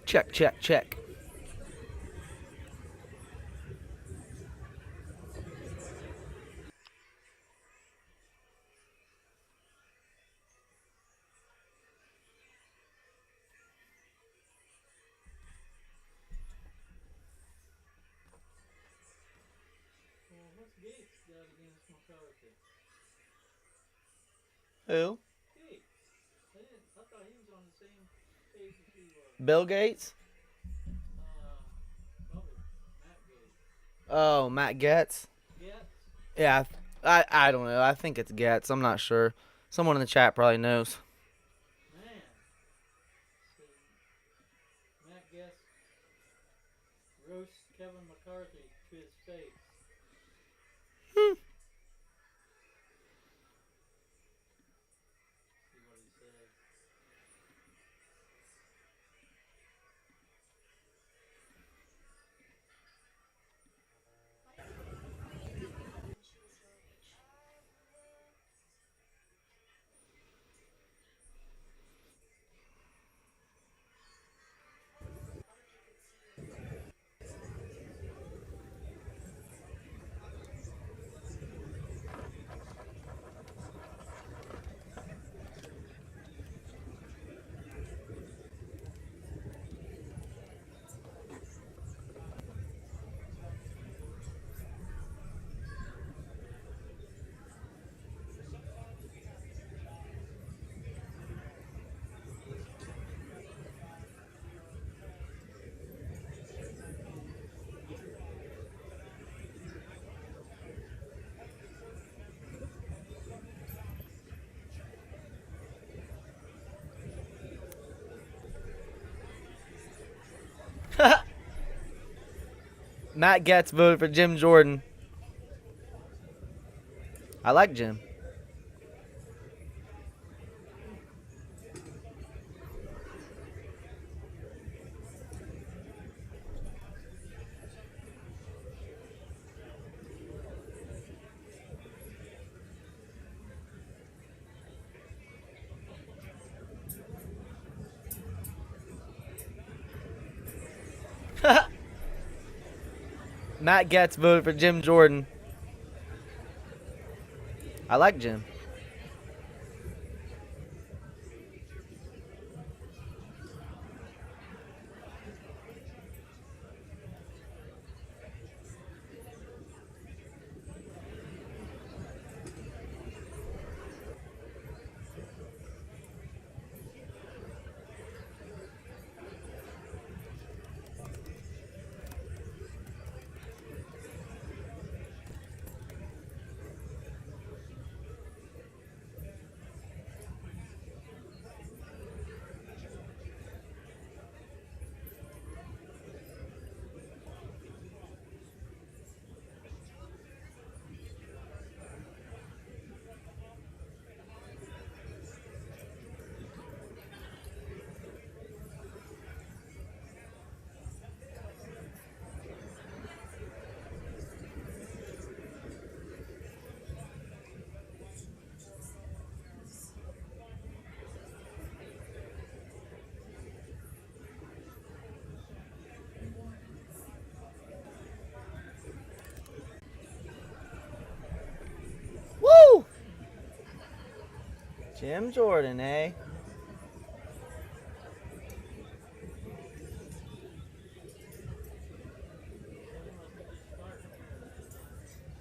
Check, check, check. Well, what's Gates got against McCarthy? Who? Gates. I thought he was on the same page as he was. Bill Gates? Probably Matt Gates. Oh, Matt Getz? Gates? Yeah, I don't know. I think it's Getz. I'm not sure. Someone in the chat probably knows. Man. So, Matt Gates roasts Kevin McCarthy to his face. See what he says. Matt Getz voted for Jim Jordan. I like Jim. Matt Getz voted for Jim Jordan. I like Jim. Woo! Jim Jordan, eh?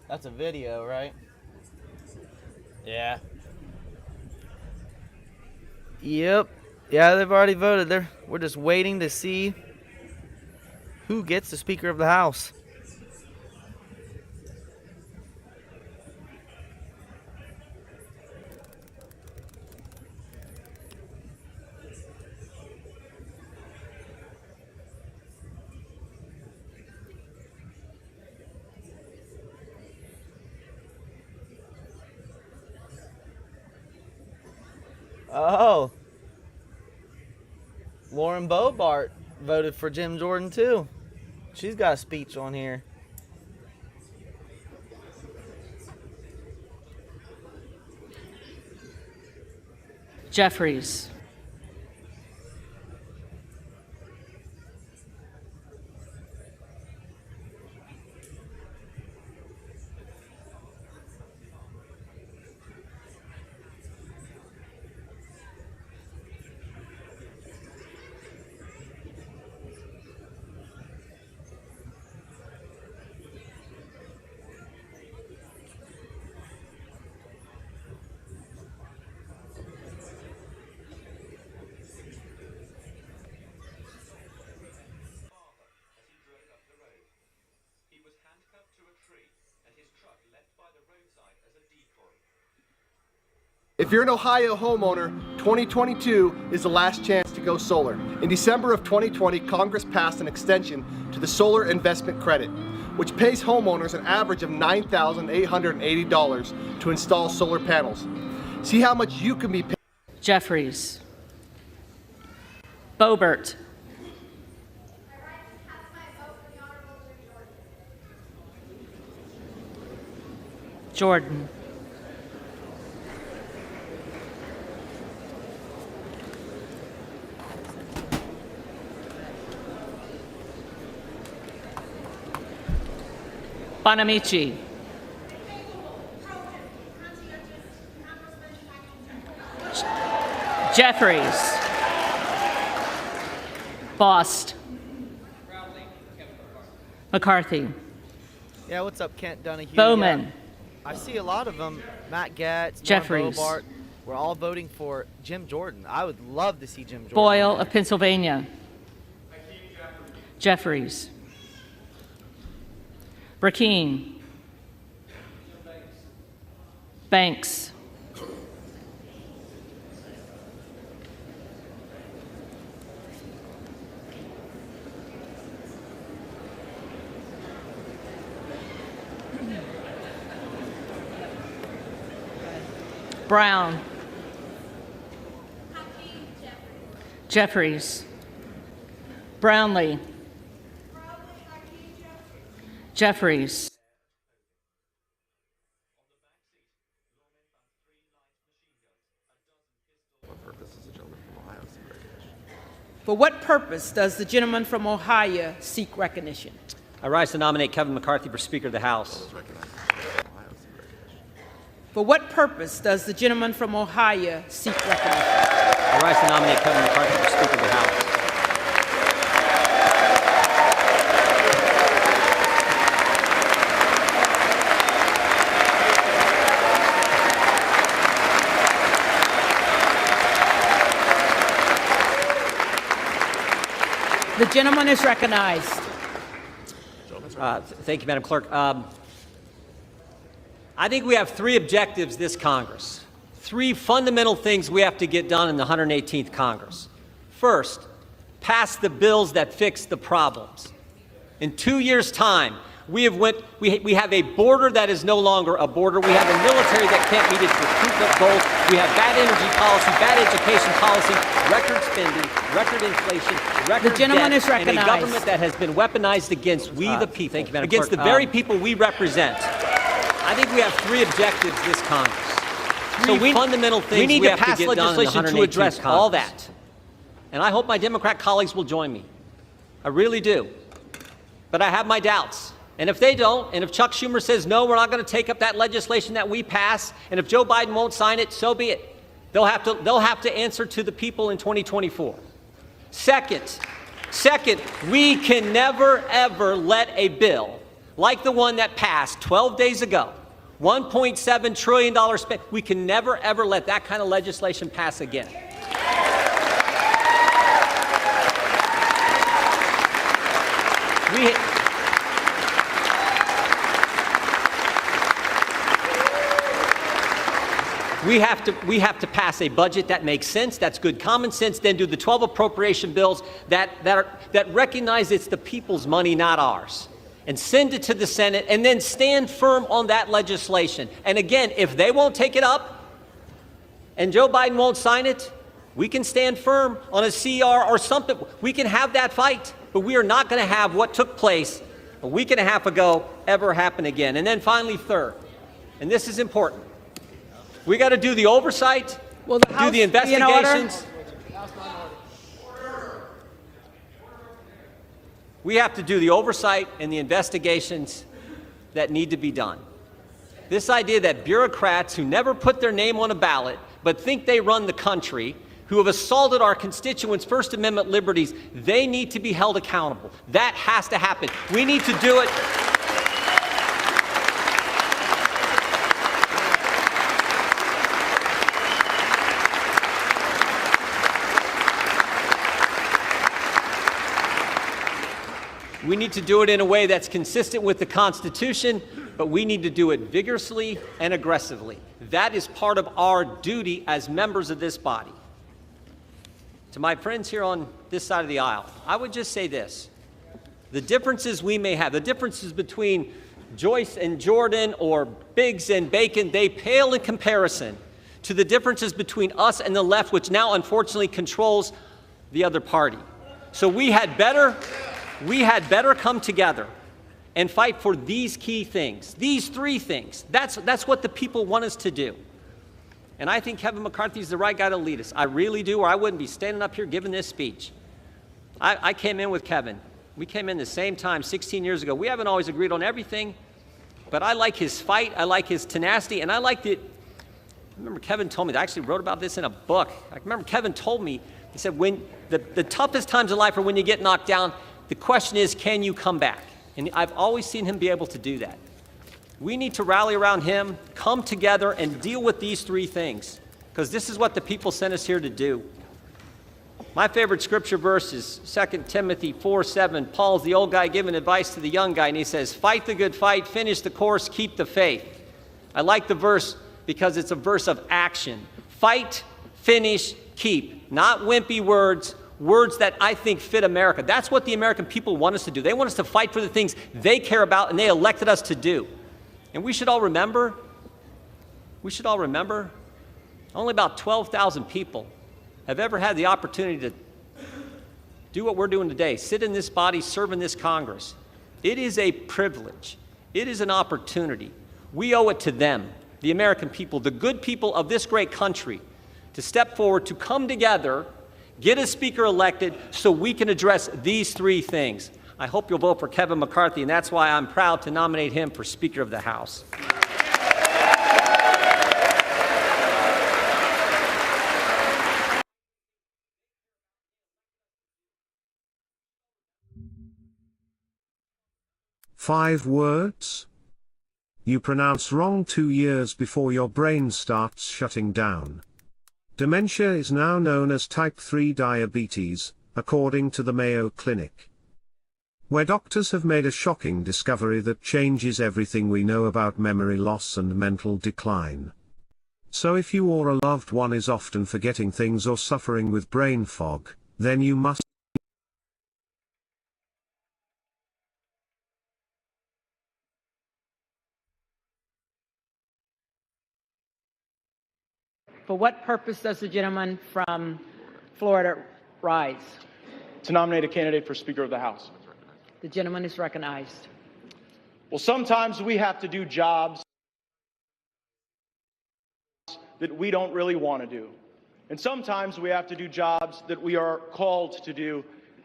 That's a video, right? Yeah. Yep. Yeah, they've already voted. We're just waiting to see who gets the Speaker of the House. Oh. Lauren Boebert voted for Jim Jordan, too. She's got a speech on here. Jeffries. If you're an Ohio homeowner, 2022 is the last chance to go solar. In December of 2020, Congress passed an extension to the solar investment credit, which pays homeowners an average of $9,880 to install solar panels. See how much you can be paying. Jeffries. Boebert. Jordan. Bonamici. Jeffries. Bost. McCarthy. Yeah, what's up, Kent Donahue? Bowman. Yeah, I see a lot of them. Matt Gatz, Jeffries. Norm Bobart. We're all voting for Jim Jordan. I would love to see Jim Jordan. Boyle of Pennsylvania. Jeffries. Burkeen. Banks. Brown. Jeffries. Brownlee. Jeffries. For what purpose does the gentleman from Ohio seek recognition? I rise to nominate Kevin McCarthy for Speaker of the House. For what purpose does the gentleman from Ohio seek recognition? I rise to nominate Kevin McCarthy for Speaker of the House. The gentleman is recognized. Thank you, Madam Clerk. I think we have three objectives this Congress, three fundamental things we have to get done in the 118th Congress. First, pass the bills that fix the problems. In 2 years' time, we have a border that is no longer a border. We have a military that can't meet its recruitment goals. We have bad energy policy, bad education policy, record spending, record inflation, record The gentleman debt, is recognized. and a government that has been weaponized against we the people, thank you, Madam against Clerk. the very people we represent. I think we have three objectives this Congress. Three fundamental things we need to have pass get done in the legislation to address 118th all Congress. that. And I hope my Democrat colleagues will join me. I really do. But I have my doubts. And if they don't, and if Chuck Schumer says, no, we're not going to take up that legislation that we pass, and if Joe Biden won't sign it, so be it. They'll have to answer to the people in 2024. Second, we can never, ever let a bill like the one that passed 12 days ago, $1.7 trillion spent, we can never, ever let that kind of legislation pass again. We have to pass a budget that makes sense, that's good common sense, then do the 12 appropriation bills that recognize it's the people's money, not ours, and send it to the Senate, and then stand firm on that legislation. And again, if they won't take it up and Joe Biden won't sign it, we can stand firm on a CR or something. We can have that fight, but we are not going to have what took place a week and a half ago ever happen again. And then finally, third, and this is important, we got to do the oversight, Will the do House the investigations. We have to do the oversight and the investigations that need to be done. This idea that bureaucrats who never put their name on a ballot but think they run the country, who have assaulted our constituents' First Amendment liberties, they need to be held accountable. That has to happen. We need to do it. We need to do it in a way that's consistent with the Constitution, but we need to do it vigorously and aggressively. That is part of our duty as members of this body. To my friends here on this side of the aisle, I would just say this. The differences we may have, the differences between Joyce and Jordan or Biggs and Bacon, they pale in comparison to the differences between us and the left, which now unfortunately controls the other party. So we had better come together and fight for these key things, these three things. That's what the people want us to do. And I think Kevin McCarthy is the right guy to lead us. I really do, or I wouldn't be standing up here giving this speech. I came in with Kevin. We came in the same time 16 years ago. We haven't always agreed on everything, but I like his fight, I like his tenacity, and I liked it. I remember Kevin told me, I actually wrote about this in a book. I remember Kevin told me, he said, when the toughest times in life are when you get knocked down, the question is, can you come back? And I've always seen him be able to do that. We need to rally around him, come together, and deal with these three things, because this is what the people sent us here to do. My favorite scripture verse is 2 Timothy 4:7. Paul's the old guy giving advice to the young guy, and he says, fight the good fight, finish the course, keep the faith. I like the verse because it's a verse of action. Fight, finish, keep. Not wimpy words, words that I think fit America. That's what the American people want us to do. They want us to fight for the things they care about and they elected us to do. And we should all remember, only about 12,000 people have ever had the opportunity to do what we're doing today, sit in this body, serve in this Congress. It is a privilege. It is an opportunity. We owe it to them, the American people, the good people of this great country, to step forward, to come together, get a speaker elected so we can address these three things. I hope you'll vote for Kevin McCarthy, and that's why I'm proud to nominate him for Speaker of the House. Five words? You pronounce wrong 2 years before your brain starts shutting down. Dementia is now known as type 3 diabetes, according to the Mayo Clinic, where doctors have made a shocking discovery that changes everything we know about memory loss and mental decline. So if you or a loved one is often forgetting things or suffering with brain fog, then you must For what purpose does the gentleman from Florida rise? To nominate a candidate for Speaker of the House. The gentleman is recognized. Well, sometimes we have to do jobs that we don't really want to do. And sometimes we have to do jobs that we are called to do.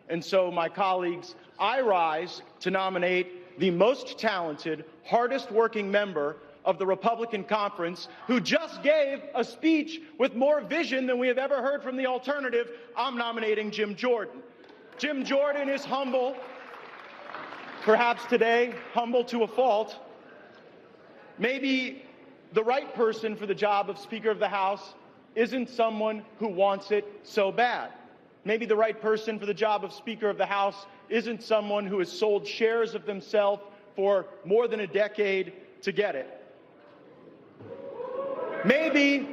And so, my colleagues, I rise to nominate the most talented, hardest working member of the Republican Conference, who just gave a speech with more vision than we have ever heard from the alternative. I'm nominating Jim Jordan. Jim Jordan is humble, perhaps today, humble to a fault. Maybe the right person for the job of Speaker of the House isn't someone who wants it so bad. Maybe the right person for the job of Speaker of the House isn't someone who has sold shares of themselves for more than a decade to get it. Maybe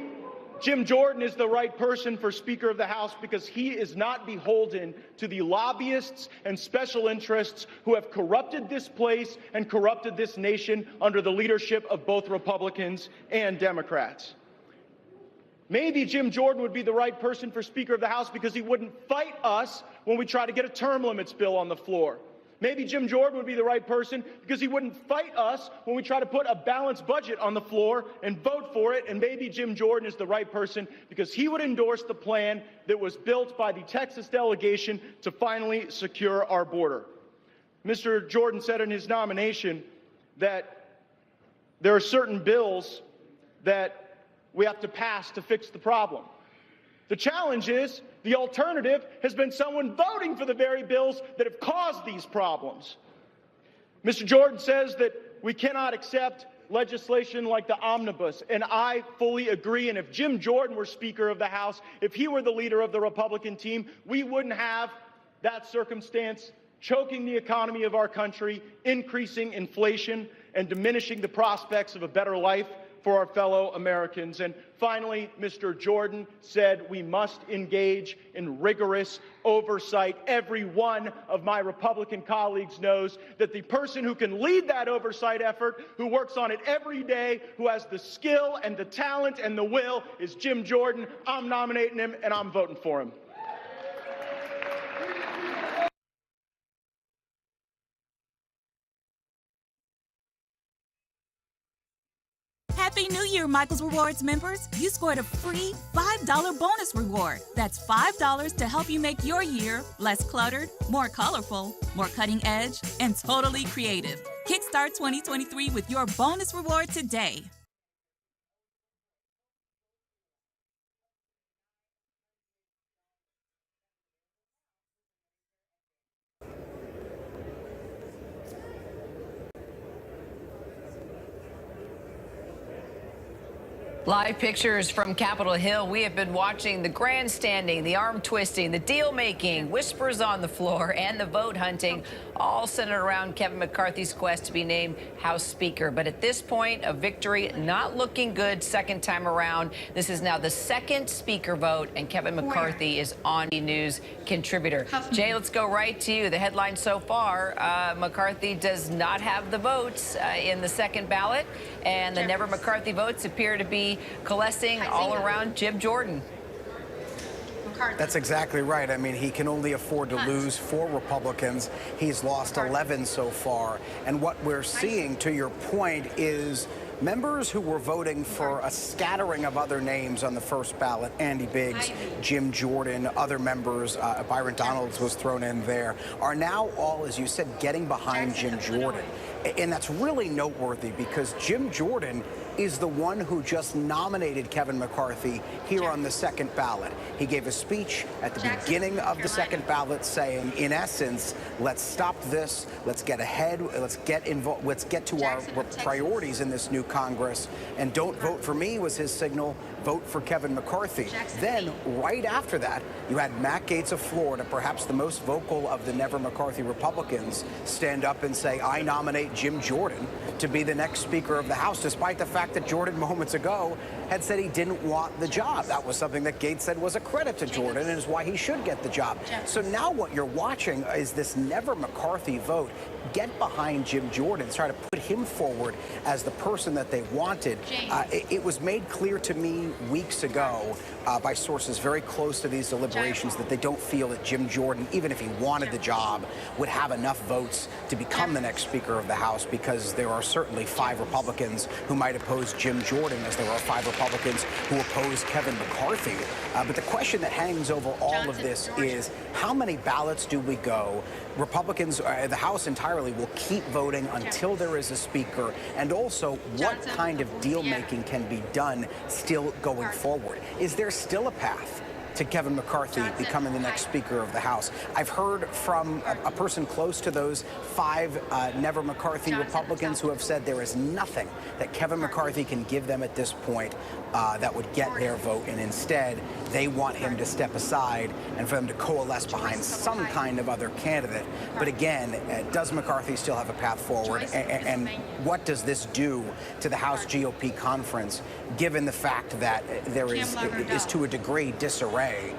Jim Jordan is the right person for Speaker of the House because he is not beholden to the lobbyists and special interests who have corrupted this place and corrupted this nation under the leadership of both Republicans and Democrats. Maybe Jim Jordan would be the right person for Speaker of the House because he wouldn't fight us when we try to get a term limits bill on the floor. Maybe Jim Jordan would be the right person because he wouldn't fight us when we try to put a balanced budget on the floor and vote for it. And maybe Jim Jordan is the right person because he would endorse the plan that was built by the Texas delegation to finally secure our border. Mr. Jordan said in his nomination that there are certain bills that we have to pass to fix the problem. The challenge is the alternative has been someone voting for the very bills that have caused these problems. Mr. Jordan says that we cannot accept legislation like the omnibus, and I fully agree. And if Jim Jordan were Speaker of the House, if he were the leader of the Republican team, we wouldn't have that circumstance choking the economy of our country, increasing inflation, and diminishing the prospects of a better life for our fellow Americans. And finally, Mr. Jordan said we must engage in rigorous oversight. Every one of my Republican colleagues knows that the person who can lead that oversight effort, who works on it every day, who has the skill and the talent and the will, is Jim Jordan. I'm nominating him, and I'm voting for him. Happy New Year, Michael's Rewards members. You scored a free $5 bonus reward. That's $5 to help you make your year less cluttered, more colorful, more cutting edge, and totally creative. Kickstart 2023 with your bonus reward today. Live pictures from Capitol Hill. We have been watching the grandstanding, the arm twisting, the deal making, whispers on the floor, and the vote hunting, all centered around Kevin McCarthy's quest to be named House Speaker. But at this point, a victory not looking good second time around. This is now the second Speaker vote, and Kevin McCarthy is on the news contributor. Jay, let's go right to you. The headline so far, McCarthy does not have the votes in the second ballot, and the Never McCarthy votes appear to be coalescing all around Jim Jordan. That's exactly right. I mean, he can only afford to lose 4 Republicans. He's lost 11 so far. And what we're seeing, to your point, is members who were voting for a scattering of other names on the first ballot, Andy Biggs, Jim Jordan, other members, Byron Donalds was thrown in there, are now all, as you said, getting behind Jim Jordan. And that's really noteworthy because Jim Jordan is the one who just nominated Kevin McCarthy here on the second ballot. He gave a speech at the beginning of the second ballot saying, in essence, let's stop this, let's get ahead, let's get involved, let's get to our priorities in this new Congress, and don't vote for me was his signal, vote for Kevin McCarthy. Then, right after that, you had Matt Gaetz of Florida, perhaps the most vocal of the Never McCarthy Republicans, stand up and say, I nominate Jim Jordan to be the next Speaker of the House, despite the fact that Jordan moments ago had said he didn't want the job. That was something that Gaetz said was a credit to Jordan and is why he should get the job. So now what you're watching is this Never McCarthy vote get behind Jim Jordan, try to put him forward as the person that they wanted. It was made clear to me weeks ago by sources very close to these deliberations that they don't feel that Jim Jordan, even if he wanted the job, would have enough votes to become the next Speaker of the House, because there are certainly 5 Republicans who might oppose Jim Jordan, as there are 5 Republicans who oppose Kevin McCarthy. But the question that hangs over all of this is, how many ballots do we go? Republicans, the House entirely, will keep voting until there is a Speaker, and also what kind of deal-making can be done still going forward? Is there still a path to Kevin McCarthy becoming the next Speaker of the House? I've heard from a person close to those 5 Never McCarthy Republicans who have said there is nothing that Kevin McCarthy can give them at this point that would get their vote, and instead they want him to step aside and for them to coalesce behind some kind of other candidate. But again, does McCarthy still have a path forward, and what does this do to the House GOP conference, given the fact that there is to a degree disarray,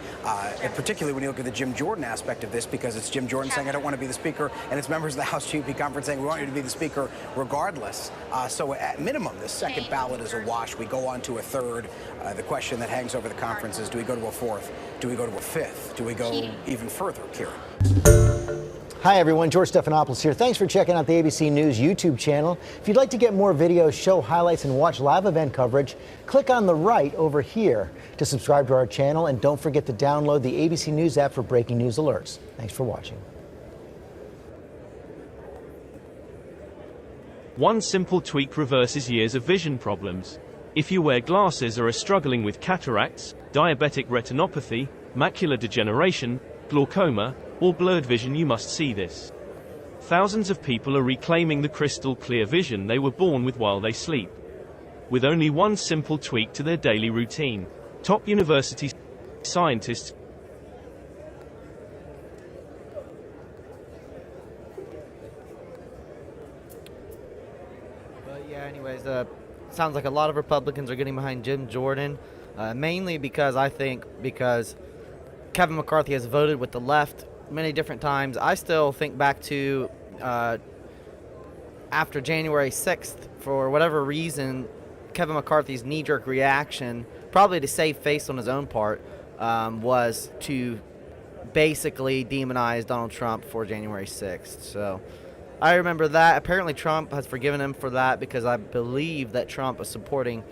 particularly when you look at the Jim Jordan aspect of this, because it's Jim Jordan saying I don't want to be the Speaker, and it's members of the House GOP conference saying we want you to be the Speaker regardless. So at minimum, the second ballot is a wash. We go on to a third. The question that hangs over the conference is, do we go to a fourth? Do we go to a fifth? Do we go even further, Kieran? Hi everyone, George Stephanopoulos here. Thanks for checking out the ABC News YouTube channel. If you'd like to get more videos, show highlights, and watch live event coverage, click on the right over here to subscribe to our channel, and don't forget to download the ABC News app for breaking news alerts. Thanks for watching. One simple tweak reverses years of vision problems. If you wear glasses or are struggling with cataracts, diabetic retinopathy, macular degeneration, glaucoma, or blurred vision, you must see this. Thousands of people are reclaiming the crystal clear vision they were born with while they sleep. With only one simple tweak to their daily routine. Top university scientists But yeah, anyways, sounds like a lot of Republicans are getting behind Jim Jordan, mainly because Kevin McCarthy has voted with the left many different times. I still think back to after January 6th, for whatever reason, Kevin McCarthy's knee-jerk reaction, probably to save face on his own part, was to basically demonize Donald Trump for January 6th. So I remember that. Apparently Trump has forgiven him for that, because I believe that Trump was supporting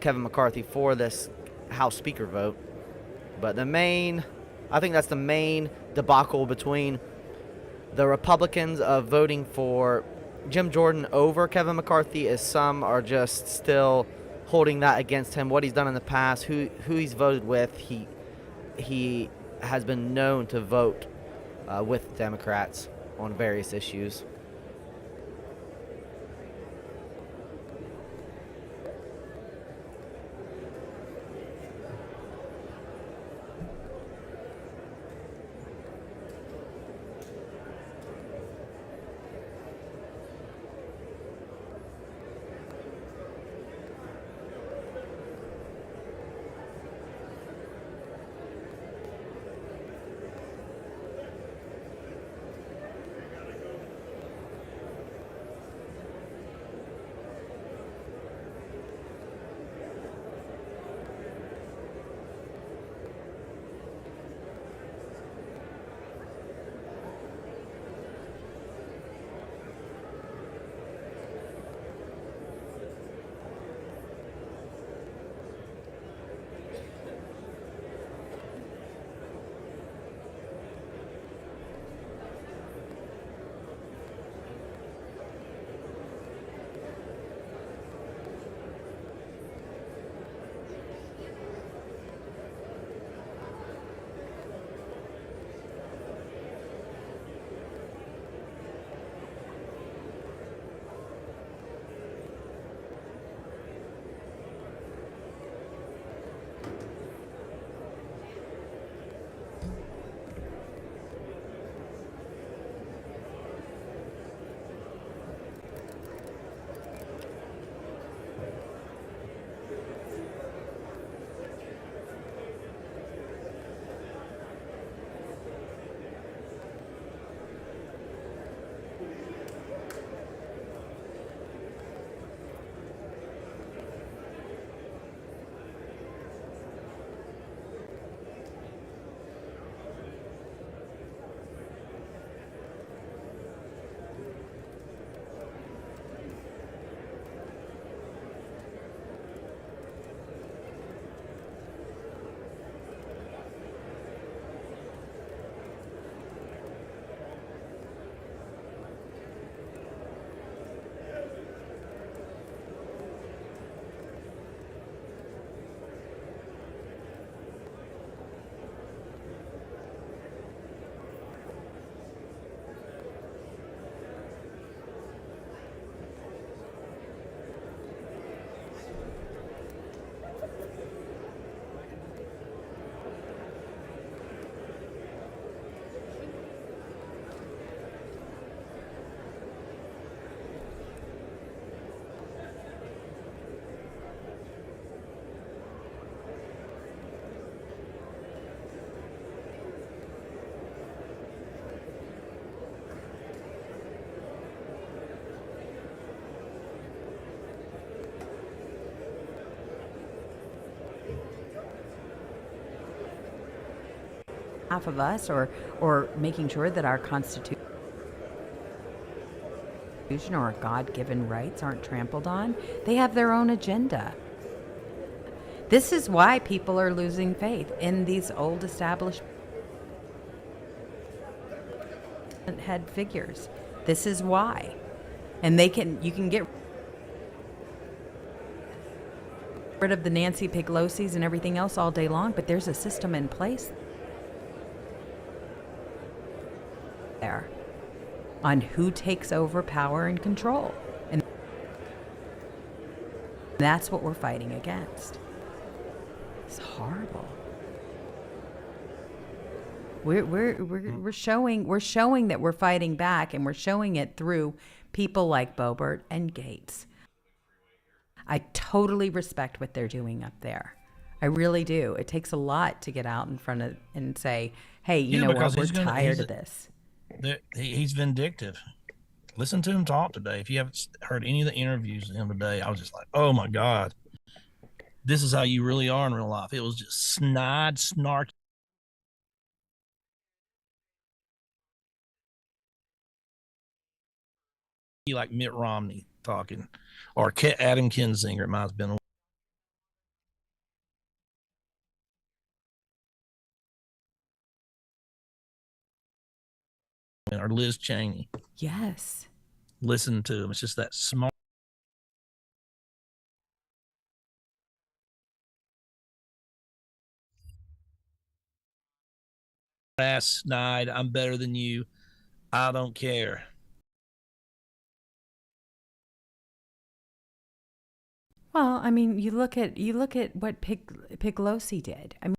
Kevin McCarthy for this House Speaker vote. But I think that's the main debacle between the Republicans of voting for Jim Jordan over Kevin McCarthy, is some are just still holding that against him, what he's done in the past, who he's voted with. He has been known to vote with Democrats on various issues. Half of us, or making sure that our Constitution or our God-given rights aren't trampled on. They have their own agenda. This is why people are losing faith in these old established head figures. This is why. And you can get rid of the Nancy Pelosi's and everything else all day long, but there's a system in place there on who takes over power and control, and that's what we're fighting against. It's horrible. We're showing that we're fighting back, and we're showing it through people like Boebert and Gates. I totally respect what they're doing up there. I really do. It takes a lot to get out in front of and say, hey, you know what, we're tired of this. He's vindictive. Listen to him talk today. If you haven't heard any of the interviews with him today, I was just like, oh my God, this is how you really are in real life. It was just snide, snarky. Like Mitt Romney talking, or Adam Kinzinger, it might have been. Or Liz Cheney. Yes. Listen to him. It's just that smart ass snide. I'm better than you. I don't care. Well, I mean, you look at what Pelosi did. I mean,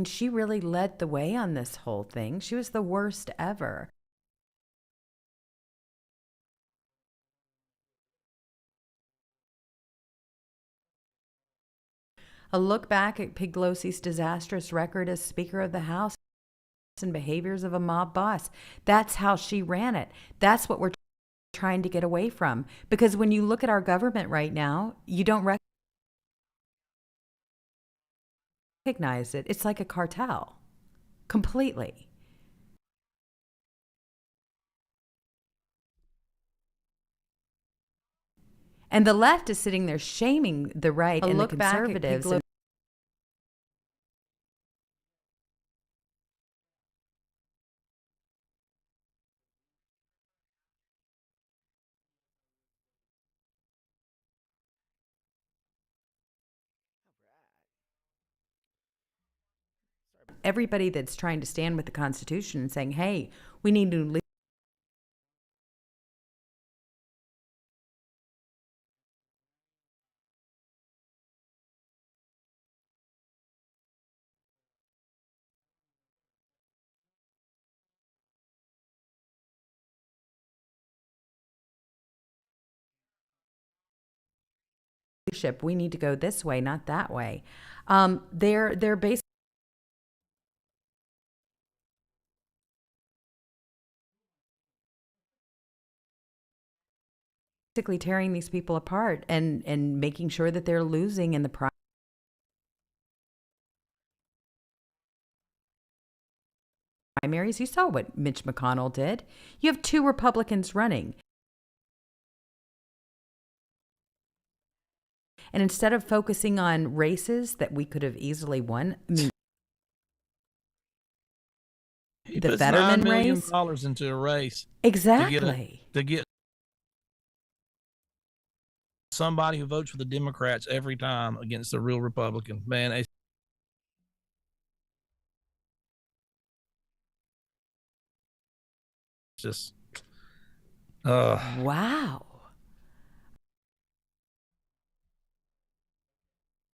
she really led the way on this whole thing. She was the worst ever. A look back at Pelosi's disastrous record as Speaker of the House and behaviors of a mob boss. That's how she ran it. That's what we're trying to get away from. Because when you look at our government right now, you don't recognize it. It's like a cartel. Completely. And the left is sitting there shaming the right and the conservatives. Everybody that's trying to stand with the Constitution and saying, hey, we need to leadership, we need to go this way, not that way. They're basically tearing these people apart and making sure that they're losing in the primaries. You saw what Mitch McConnell did. You have 2 Republicans running. And instead of focusing on races that we could have easily won, I mean, the veteran race, $9 million into a race, exactly, to get somebody who votes for the Democrats every time against the real Republican. Man, it's just wow.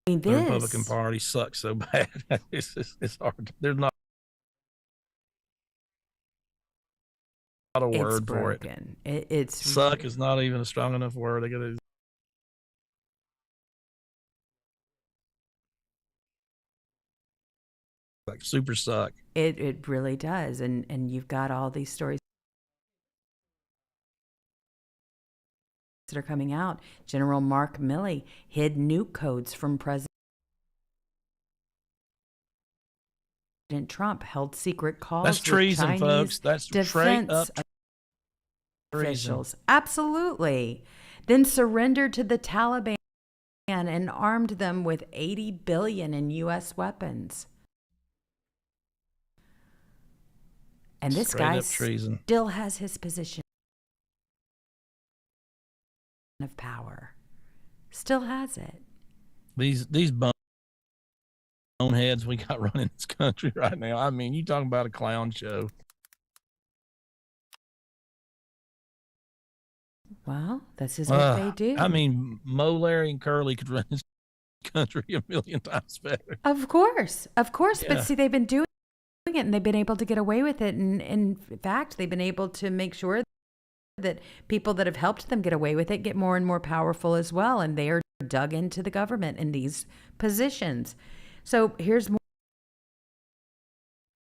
I mean, the Republican Party sucks so bad. It's hard. There's not a word for it. It's suck is not even a strong enough word. I gotta like super suck. It really does, and you've got all these stories that are coming out. General Mark Milley hid nuke codes from President Trump, held secret calls. That's treason, with folks. That's straight up officials. Treason. Absolutely. Then surrendered to the Taliban and armed them with $80 billion in U.S. weapons. And this guy still has his position of power. Still has it. These bums boneheads we got running this country right now. I mean, you talking about a clown show. Well, this is what they do. I mean, Mo, Larry, and Curly could run this country a million times better. Of course. Yeah. But see, they've been doing it and they've been able to get away with it. And in fact, they've been able to make sure that people that have helped them get away with it get more and more powerful as well. And they are dug into the government in these positions. So here's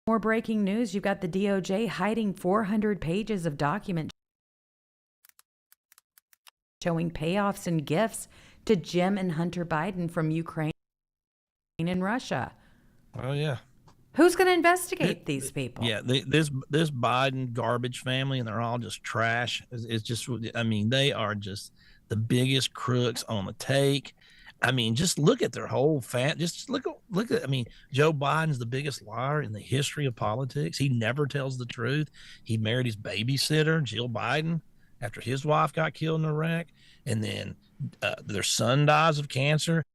more breaking news. You've got the DOJ hiding 400 pages of documents showing payoffs and gifts to Jim and Hunter Biden from Ukraine and Russia. Oh, yeah. Who's going to investigate these people? Yeah, this Biden garbage family, and they're all just trash. It's just, I mean, they are just the biggest crooks on the take. I mean, just look at their whole just look at, I mean, Joe Biden's the biggest liar in the history of politics. He never tells the truth. He married his babysitter, Jill Biden, after his wife got killed in Iraq. And then their son dies of cancer.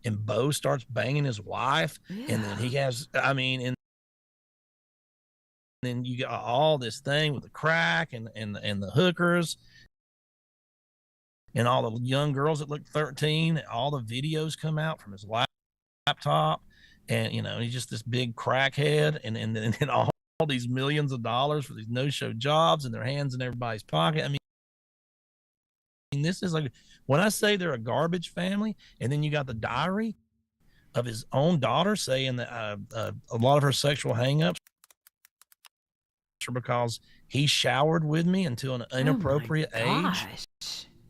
And Bo starts banging his wife. Yeah. And then he has, I mean, and then you got all this thing with the crack and the hookers and all the young girls that look 13. All the videos come out from his laptop, and you know, he's just this big crackhead, and all these millions of dollars for these no-show jobs in their hands in everybody's pocket. I mean, this is like, when I say they're a garbage family, and then you got the diary of his own daughter saying that a lot of her sexual hangups because he showered with me until an inappropriate age.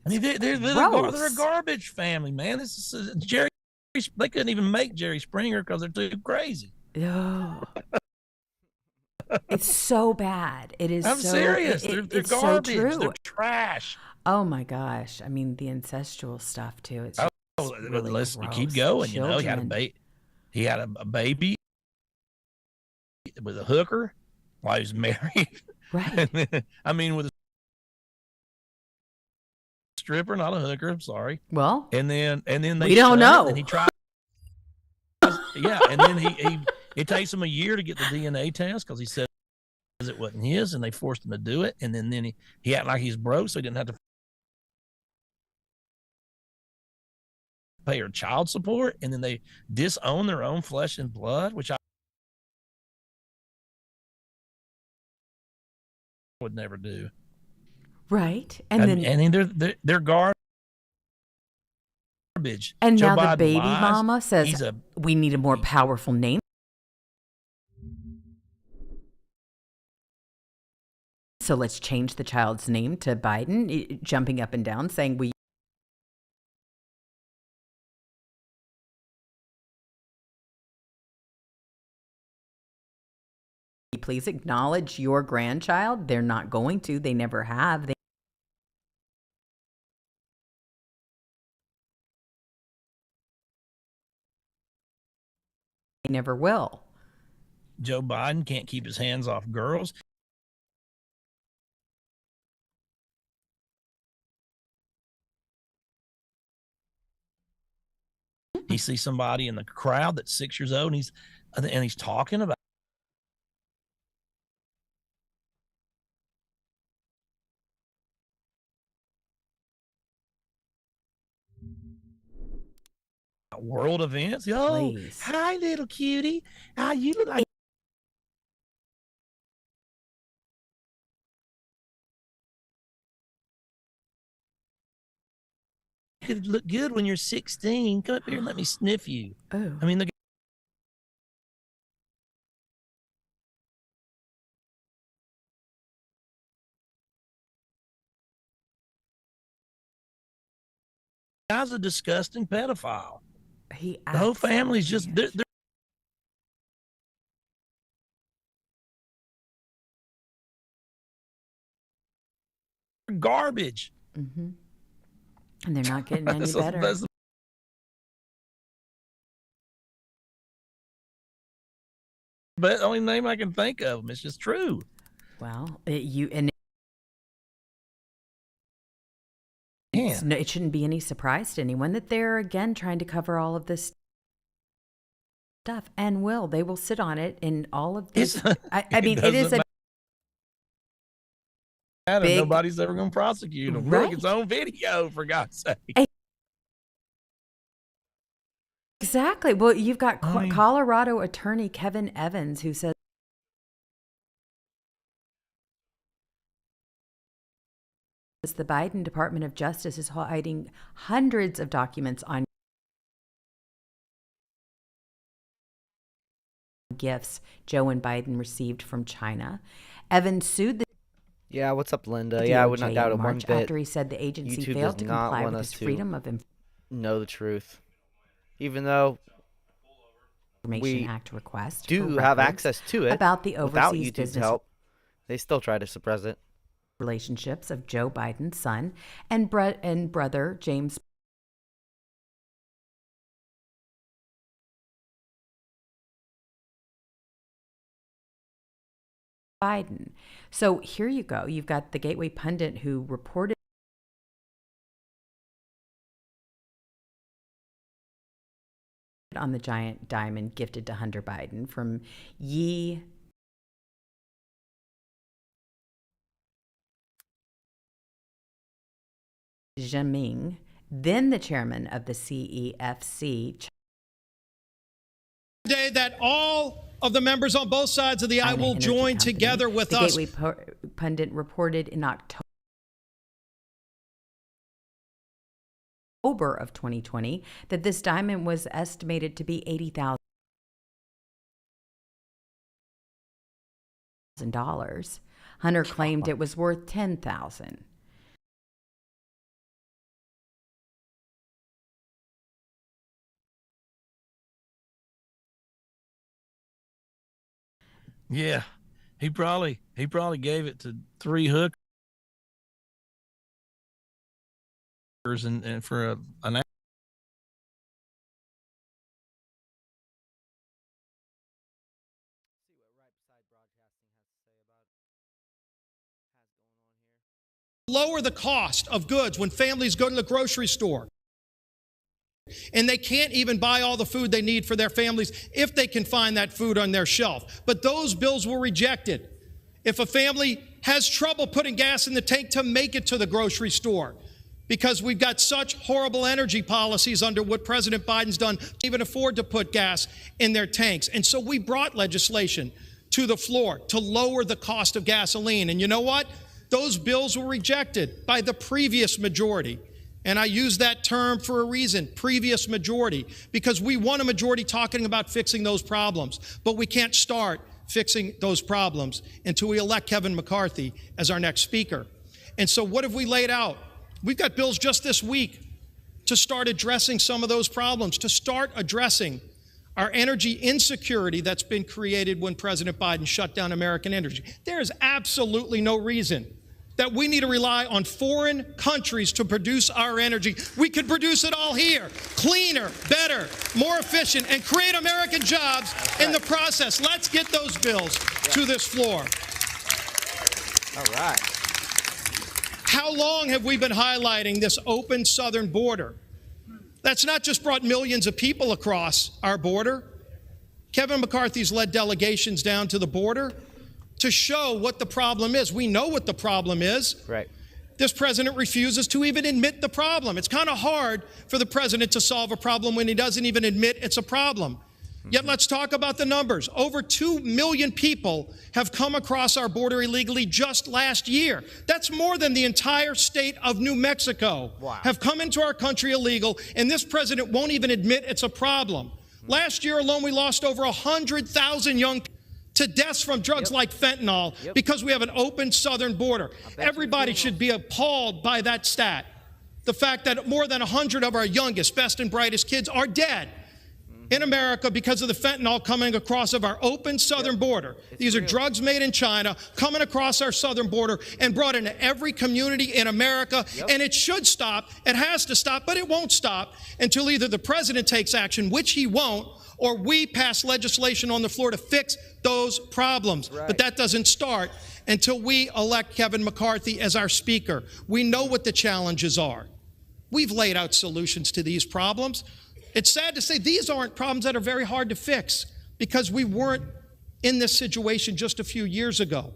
I mean, they're a garbage family, man. This is Jerry. They couldn't even make Jerry Springer because they're too crazy. Oh. It's so bad. It is. I'm serious. They're garbage. So true. They're trash. Oh my gosh. I mean, the incestual stuff too. It's really let's gross. Keep going. Children. You know, he had a baby with a hooker while he was married. Right. Then, I mean, with a stripper, not a hooker. I'm sorry. Well, and then we don't know. And he tried. Yeah, and then it takes him a year to get the DNA test because he said it wasn't his, and they forced him to do it. And then he acted like he's broke, so he didn't have to pay her child support. And then they disown their own flesh and blood, which I would never do. Right, and then they're garbage. And Joe now Biden the baby lies. mama says we need a more powerful name. So let's change the child's name to Biden, jumping up and down saying we please acknowledge your grandchild. They're not going to. They never have. They never will. Joe Biden can't keep his hands off girls. He sees somebody in the crowd that's 6 years old, and he's talking about world events. Oh, please. Hi, little cutie. You look like you could look good when you're 16. Come up here and let me sniff you. Oh. I mean, the guy's a disgusting pedophile. The whole family's just they're garbage. Mm-hmm. And they're not getting any better. That's the only name I can think of them. It's just true. Well, it shouldn't be any surprise to anyone that they're again trying to cover all of this stuff, and they will sit on it in all of this. I mean, it is a big, nobody's ever going to prosecute him. Right. Look, it's on video, for God's sake. Exactly. Well, you've got Colorado attorney Kevin Evans, who says the Biden Department of Justice is hiding hundreds of documents on gifts Joe and Biden received from China. Evans sued the Yeah, what's up, Linda? Yeah, I would not doubt it one bit. after he said the agency YouTube failed does to not comply want with us his to freedom of know the truth, even though Information Act request do for have records access to it about the without overseas YouTube's business help. They still try to suppress it. relationships of Joe Biden's son and brother James Biden. So here you go. You've got the Gateway pundit who reported on the giant diamond gifted to Hunter Biden from Yi Zhiming, then the chairman of the CEFC. Today that all of the members on both sides of the aisle will join together with us. The Gateway pundit reported in October of 2020 that this diamond was estimated to be $80,000. Hunter claimed it was worth $10,000. Yeah, he probably gave it to 3 hookers and for an. Lower the cost of goods when families go to the grocery store and they can't even buy all the food they need for their families if they can find that food on their shelf. But those bills were rejected. If a family has trouble putting gas in the tank to make it to the grocery store, because we've got such horrible energy policies under what President Biden's done, can't even afford to put gas in their tanks. And so we brought legislation to the floor to lower the cost of gasoline. And you know what? Those bills were rejected by the previous majority. And I use that term for a reason, previous majority, because we want a majority talking about fixing those problems. But we can't start fixing those problems until we elect Kevin McCarthy as our next speaker. And so what have we laid out? We've got bills just this week to start addressing some of those problems, to start addressing our energy insecurity that's been created when President Biden shut down American energy. There is absolutely no reason that we need to rely on foreign countries to produce our energy. We could produce it all here, cleaner, better, more efficient, and create American jobs in the process. Let's get those bills to this floor. All right. How long have we been highlighting this open southern border? That's not just brought millions of people across our border. Kevin McCarthy's led delegations down to the border to show what the problem is. We know what the problem is. Right. This president refuses to even admit the problem. It's kind of hard for the president to solve a problem when he doesn't even admit it's a problem. Yet let's talk about the numbers. Over 2 million people have come across our border illegally just last year. That's more than the entire state of New Mexico have come into our country illegal, and this president won't even admit it's a problem. Last year alone, we lost over 100,000 young people to deaths from drugs like fentanyl because we have an open southern border. Everybody should be appalled by that stat. The fact that more than 100 of our youngest, best and brightest kids are dead in America because of the fentanyl coming across of our open southern border. These are drugs made in China coming across our southern border and brought into every community in America. And it should stop. It has to stop, but it won't stop until either the president takes action, which he won't, or we pass legislation on the floor to fix those problems. But that doesn't start until we elect Kevin McCarthy as our speaker. We know what the challenges are. We've laid out solutions to these problems. It's sad to say these aren't problems that are very hard to fix because we weren't in this situation just a few years ago.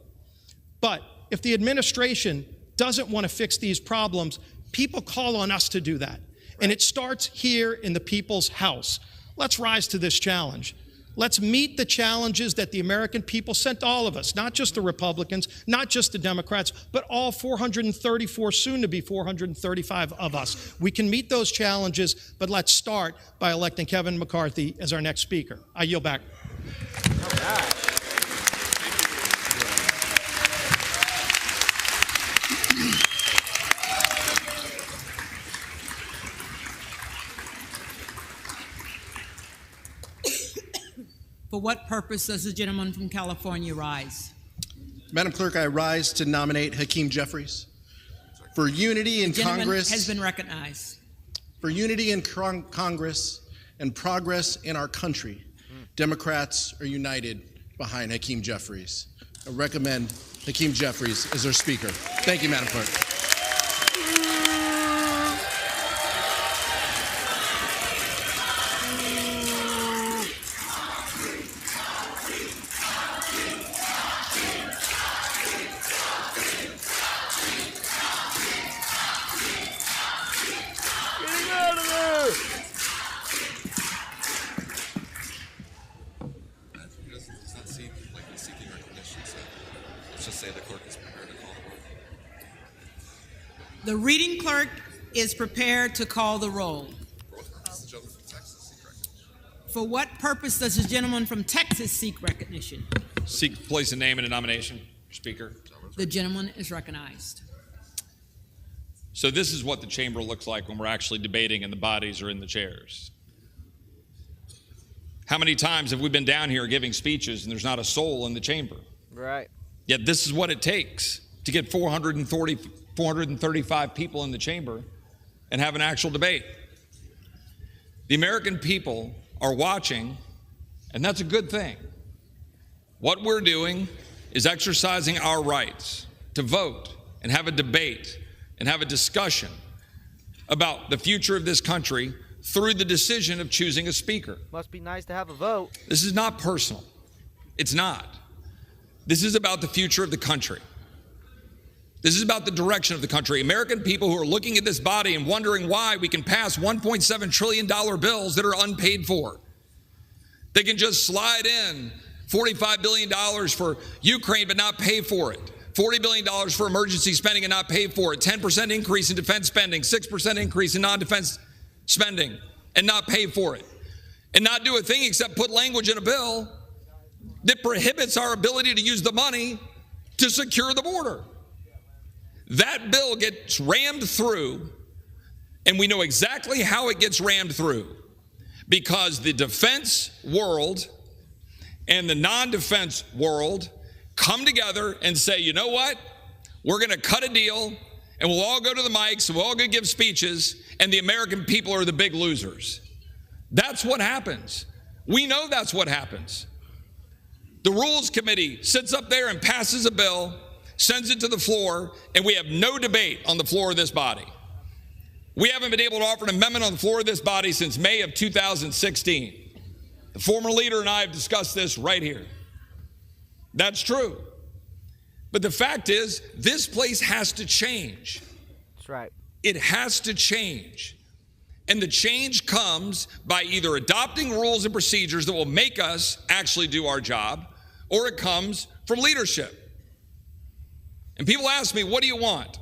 But if the administration doesn't want to fix these problems, people call on us to do that. And it starts here in the people's house. Let's rise to this challenge. Let's meet the challenges that the American people sent all of us, not just the Republicans, not just the Democrats, but all 434, soon to be 435 of us. We can meet those challenges, but let's start by electing Kevin McCarthy as our next speaker. I yield back. All right. For what purpose does the gentleman from California rise? Madam Clerk, I rise to nominate Hakeem Jeffries. For unity in Congress has been recognized. For unity in Congress and progress in our country, Democrats are united behind Hakeem Jeffries. I recommend Hakeem Jeffries as our Speaker. Thank you, Madam Clerk. The reading clerk is prepared to call the roll. For what purpose does the gentleman from Texas seek recognition? Seek to place a name in a nomination, Speaker. The gentleman is recognized. So this is what the chamber looks like when we're actually debating and the bodies are in the chairs. How many times have we been down here giving speeches and there's not a soul in the chamber? Right. Yet this is what it takes to get 435 people in the chamber and have an actual debate. The American people are watching, and that's a good thing. What we're doing is exercising our rights to vote and have a debate and have a discussion about the future of this country through the decision of choosing a speaker. Must be nice to have a vote. This is not personal. It's not. This is about the future of the country. This is about the direction of the country. American people who are looking at this body and wondering why we can pass $1.7 trillion bills that are unpaid for. They can just slide in $45 billion for Ukraine but not pay for it. $40 billion for emergency spending and not pay for it. 10% increase in defense spending, 6% increase in non-defense spending and not pay for it. And not do a thing except put language in a bill that prohibits our ability to use the money to secure the border. That bill gets rammed through, and we know exactly how it gets rammed through, because the defense world and the non-defense world come together and say, you know what? We're going to cut a deal, and we'll all go to the mics, and we'll all go give speeches, and the American people are the big losers. That's what happens. We know that's what happens. The Rules Committee sits up there and passes a bill, sends it to the floor, and we have no debate on the floor of this body. We haven't been able to offer an amendment on the floor of this body since May of 2016. The former leader and I have discussed this right here. That's true. But the fact is, this place has to change. That's right. It has to change. And the change comes by either adopting rules and procedures that will make us actually do our job, or it comes from leadership. And people ask me, what do you want?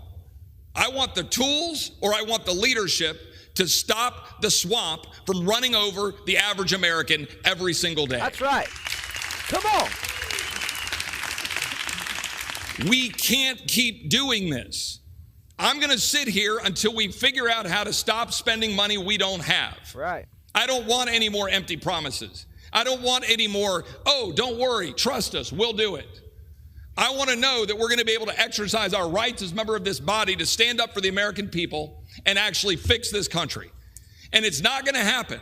I want the tools, or I want the leadership to stop the swamp from running over the average American every single day. That's right. Come on. We can't keep doing this. I'm going to sit here until we figure out how to stop spending money we don't have. Right. I don't want any more empty promises. I don't want any more, oh, don't worry, trust us, we'll do it. I want to know that we're going to be able to exercise our rights as a member of this body to stand up for the American people and actually fix this country. And it's not going to happen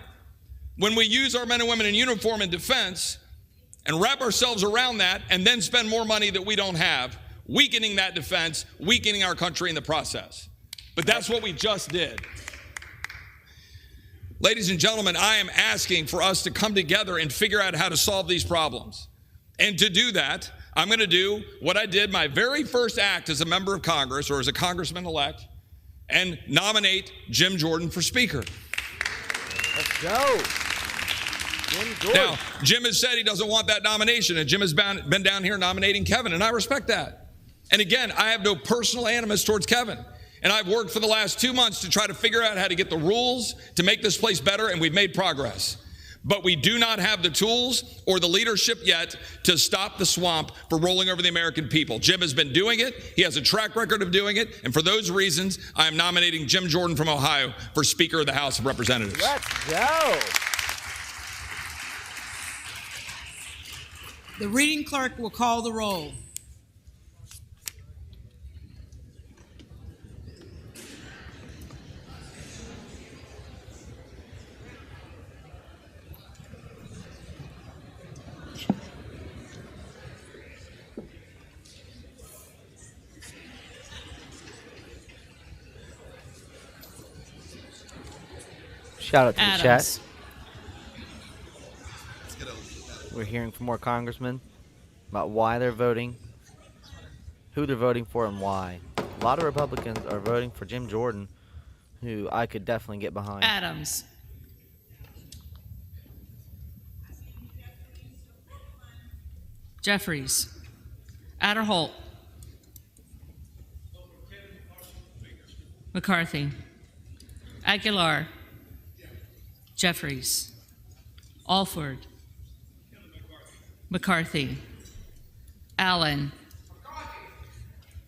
when we use our men and women in uniform in defense and wrap ourselves around that and then spend more money that we don't have, weakening that defense, weakening our country in the process. But that's what we just did. Ladies and gentlemen, I am asking for us to come together and figure out how to solve these problems. And to do that, I'm going to do what I did my very first act as a member of Congress, or as a congressman-elect, and nominate Jim Jordan for Speaker. Let's go. Jim Jordan. Now, Jim has said he doesn't want that nomination, and Jim has been down here nominating Kevin, and I respect that. And again, I have no personal animus towards Kevin. And I've worked for the last 2 months to try to figure out how to get the rules to make this place better, and we've made progress. But we do not have the tools or the leadership yet to stop the swamp for rolling over the American people. Jim has been doing it. He has a track record of doing it. And for those reasons, I am nominating Jim Jordan from Ohio for Speaker of the House of Representatives. Let's go. The reading clerk will call the roll. Shout out to the Adams. chat. We're hearing from more congressmen about why they're voting, who they're voting for, and why. A lot of Republicans are voting for Jim Jordan, who I could definitely get behind. Adams. Jeffries. Adderholt. McCarthy. Aguilar. Jeffries. Alford. McCarthy. Allen.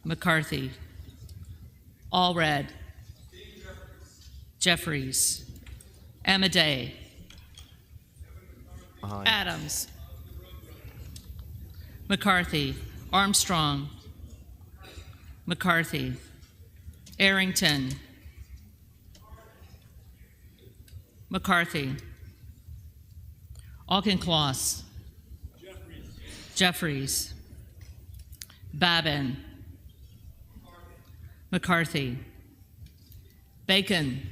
McCarthy. Allred. Jeffries. Amadei. Adams. McCarthy. Armstrong. McCarthy. Arrington. McCarthy. Auchincloss. Jeffries. Babin. McCarthy. Bacon.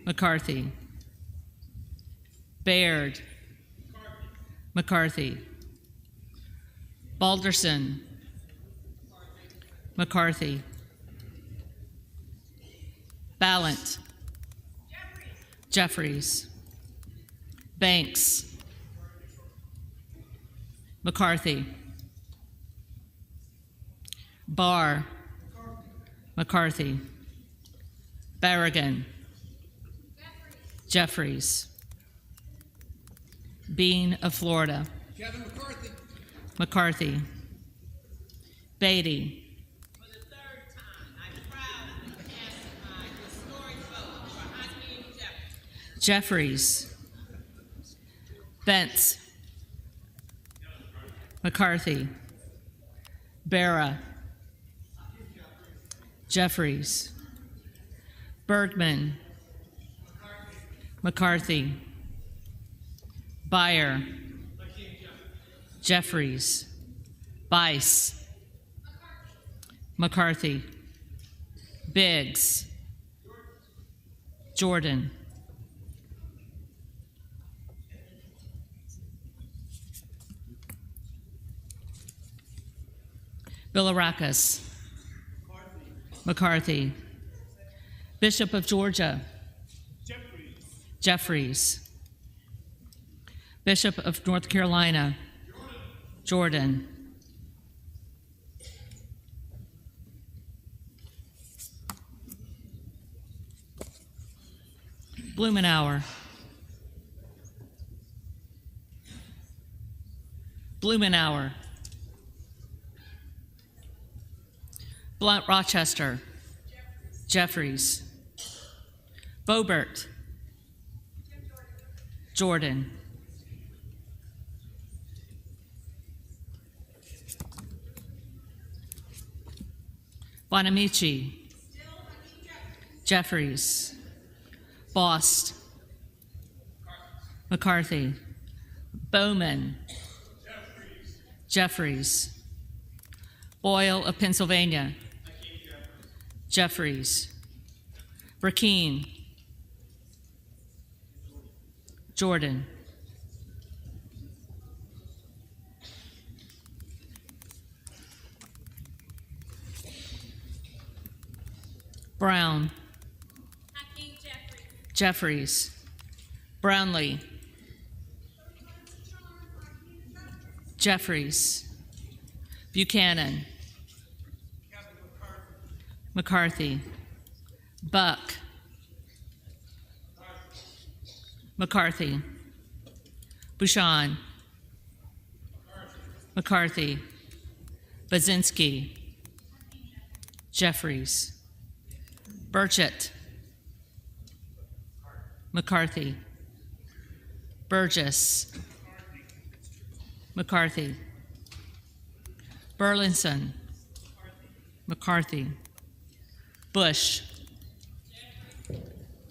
McCarthy. Baird. McCarthy. Balderson. McCarthy. Ballant. Jeffries. Banks. McCarthy. Barr. McCarthy. Berrigan. Jeffries. Bean of Florida. Kevin McCarthy. McCarthy. Beatty. Jeffries. Bentz. McCarthy. Barra. Jeffries. Bergman. McCarthy. Beyer. Jeffries. Bice. McCarthy. Biggs. Jordan. Bilirakis. McCarthy. Bishop of Georgia. Jeffries. Bishop of North Carolina. Jordan. Blumenauer. Blumenauer. Blunt Rochester. Jeffries. Boebert. Jordan. Bonamici. Jeffries. Bost. McCarthy. Bowman. Jeffries. Boyle of Pennsylvania. Jeffries. Burkeen. Jordan. Brown. Jeffries. Brownlee. Jeffries. Buchanan. McCarthy. Buck. McCarthy. Bouchon. McCarthy. Baczynski. Jeffries. Burchett. McCarthy. Burgess. McCarthy. Burlinson. McCarthy. Bush.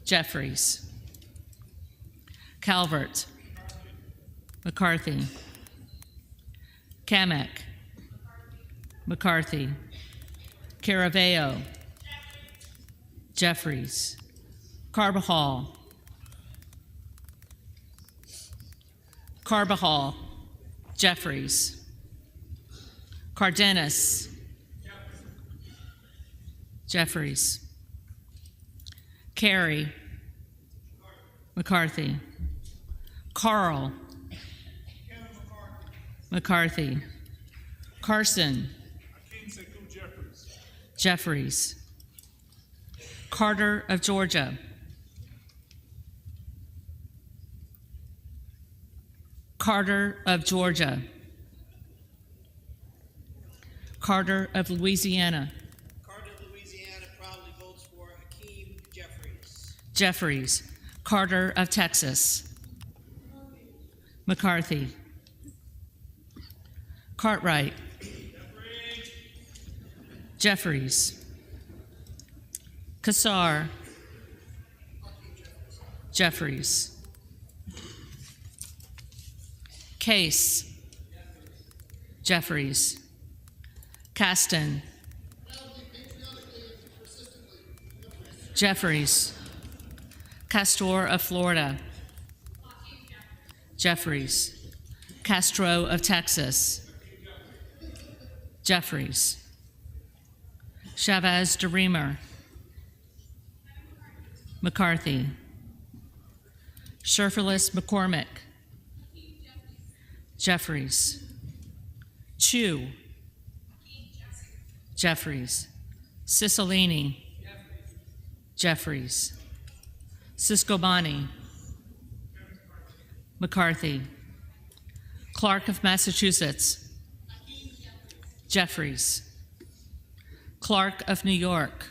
Jeffries. Calvert. McCarthy. Kamek. McCarthy. Caraveo. Jeffries. Carbajal. Carbajal. Jeffries. Cardenas. Jeffries. Carey. McCarthy. Carl. McCarthy. Carson. Jeffries. Carter of Georgia. Carter of Georgia. Carter of Louisiana. Carter of Louisiana proudly votes for Hakeem Jeffries. Jeffries. Carter of Texas. McCarthy. Cartwright. Jeffries. Kassar. Jeffries. Case. Jeffries. Caston. Jeffries. Castor of Florida. Jeffries. Castro of Texas. Jeffries. Chavez DeRemer. McCarthy. Sherfilis McCormick. Jeffries. Chu. Jeffries. Cicilline. Jeffries. Ciscobani. McCarthy. Clark of Massachusetts. Jeffries. Clark of New York.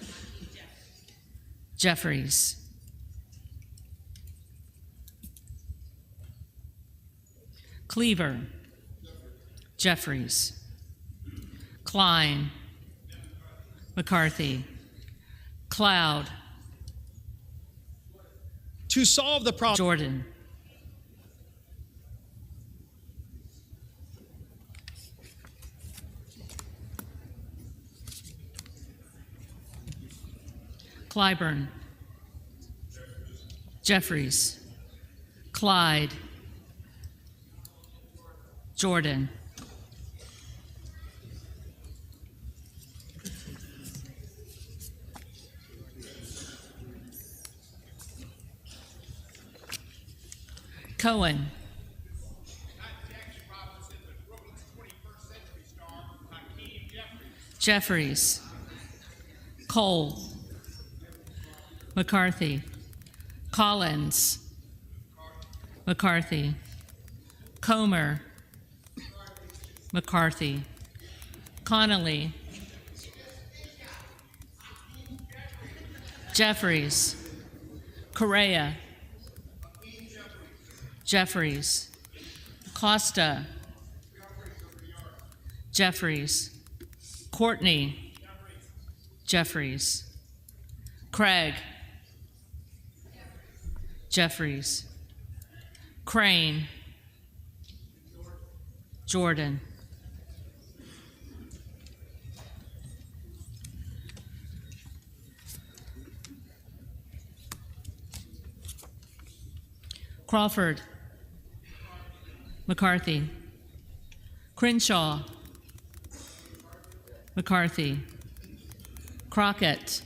Jeffries. Cleaver. Jeffries. Klein. McCarthy. Cloud. To solve the problem. Jordan. Clyburn. Jeffries. Clyde. Jordan. Cohen. Jeffries. Cole. McCarthy. Collins. McCarthy. Comer. McCarthy. Connolly. Jeffries. Correa. Jeffries. Costa. Jeffries. Courtney. Jeffries. Craig. Jeffries. Crane. Jordan. Crawford, McCarthy, Crenshaw, McCarthy, Crockett,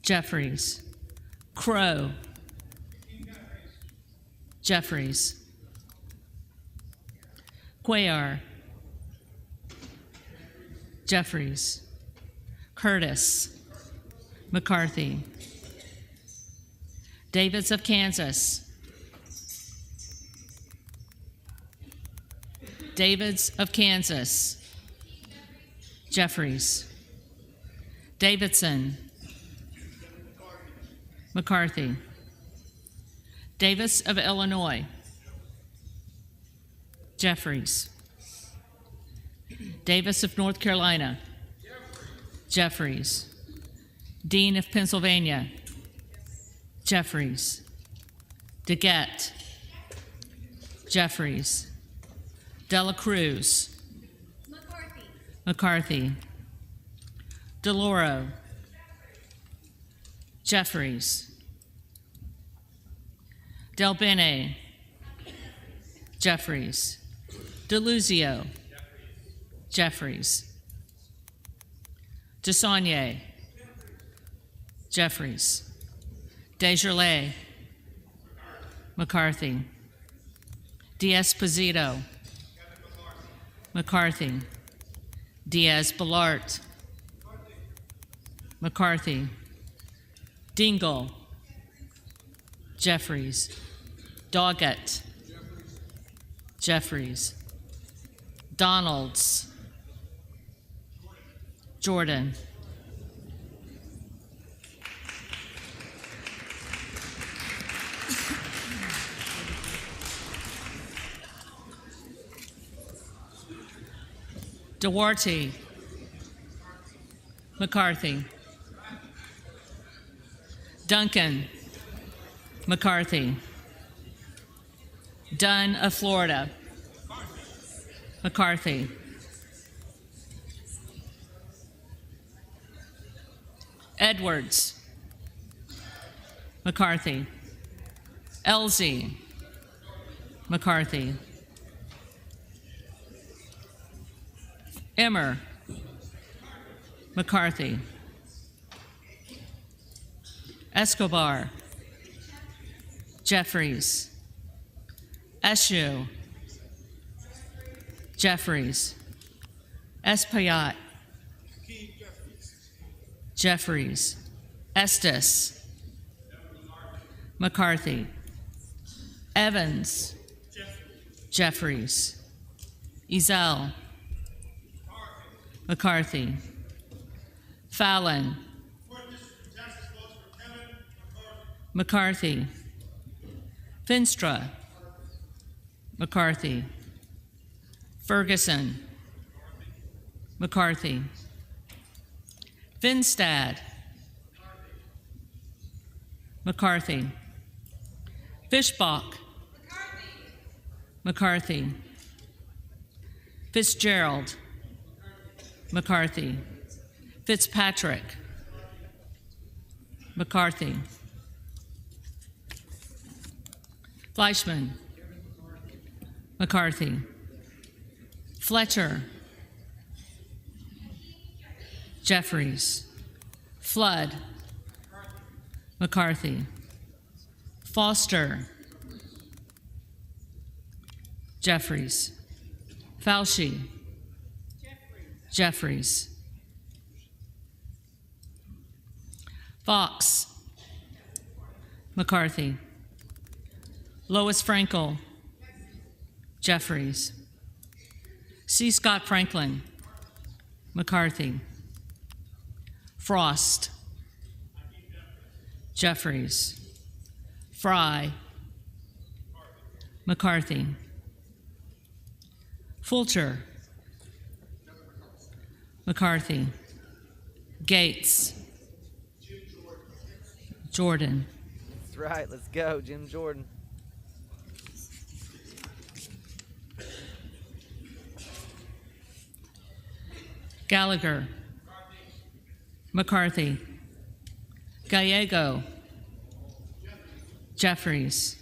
Jeffries, Crow, Jeffries, Cuellar, Jeffries, Curtis, McCarthy, Davids of Kansas, Davids of Kansas, Jeffries, Davidson, McCarthy, Davis of Illinois, Jeffries, Davis of North Carolina, Jeffries, Dean of Pennsylvania, Jeffries, DeGette, Jeffries, Dela Cruz, McCarthy, DeLauro, Jeffries, Del Bene, Jeffries, DeLuzio, Jeffries, DeSaulnier, Jeffries, Desjardins, McCarthy, D'Esposito, McCarthy, Diaz-Balart, McCarthy, Dingell, Jeffries, Doggett, Jeffries, Donalds, Jordan, Duarte, McCarthy, Duncan, McCarthy, Dunn of Florida, McCarthy, Edwards, McCarthy, Elsie, McCarthy, Emmer, McCarthy, Escobar, Jeffries, Eshoo, Jeffries, Espaillat, Jeffries, Estes, McCarthy, Evans, Jeffries, Ezell, McCarthy, Fallon, McCarthy, Finstra, McCarthy, Ferguson, McCarthy, Finstad, McCarthy, Fishbach, McCarthy, Fitzgerald, McCarthy, Fitzpatrick, McCarthy, Fleischman, McCarthy, Fletcher, Jeffries, Flood, McCarthy, Foster, Jeffries, Fauci, Jeffries, Fox, McCarthy, Lois Frankel, Jeffries, C. Scott Franklin, McCarthy, Frost, Jeffries, Fry, McCarthy, Fulcher, McCarthy, Gates, Jordan. That's right. Let's go, Jim Jordan. Gallagher, McCarthy, Gallego, Jeffries,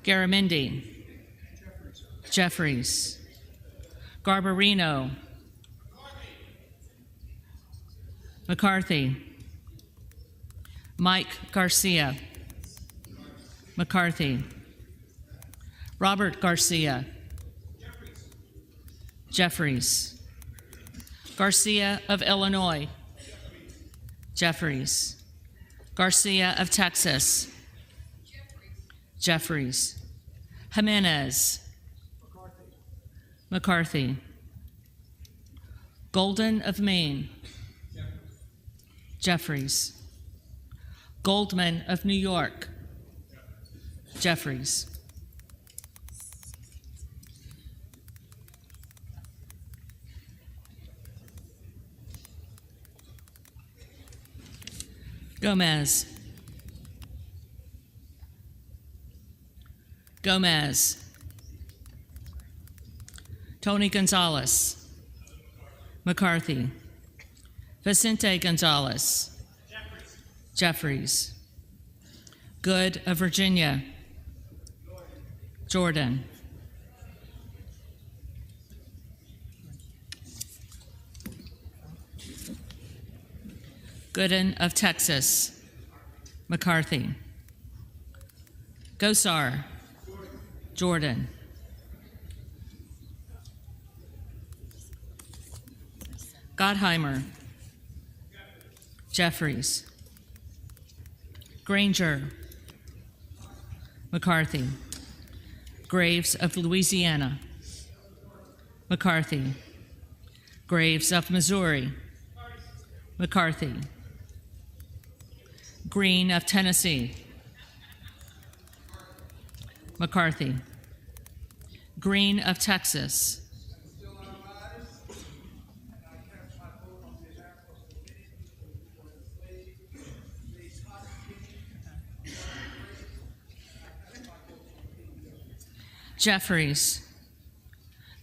Garamendi. Jeffries. Garbarino. McCarthy. Mike Garcia. McCarthy. Robert Garcia. Jeffries. Garcia of Illinois. Jeffries. Garcia of Texas. Jeffries. Jimenez. McCarthy. Golden of Maine. Jeffries. Goldman of New York. Jeffries. Gomez. Gomez. Tony Gonzalez. McCarthy. Vicente Gonzalez. Jeffries. Good of Virginia. Jordan. Gooden of Texas. McCarthy. Gosar. Jordan. Gottheimer. Jeffries. Granger. McCarthy. Graves of Louisiana. McCarthy. Graves of Missouri. McCarthy. Green of Tennessee. McCarthy. Green of Texas. Jeffries.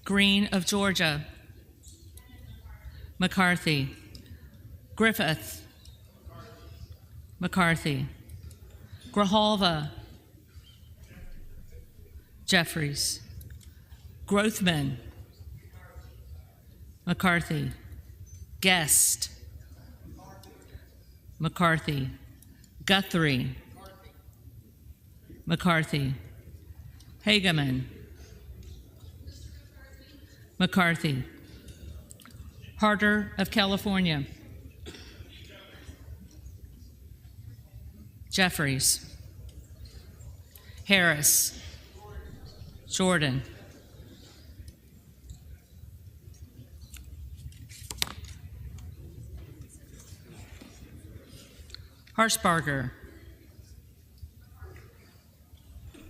Green of Georgia. McCarthy. Griffith. McCarthy. Grijalva. Jeffries. Grothman. McCarthy. Guest. McCarthy. Guthrie. McCarthy. Hageman. McCarthy. Harder of California. Jeffries. Harris. Jordan. Harshbarger.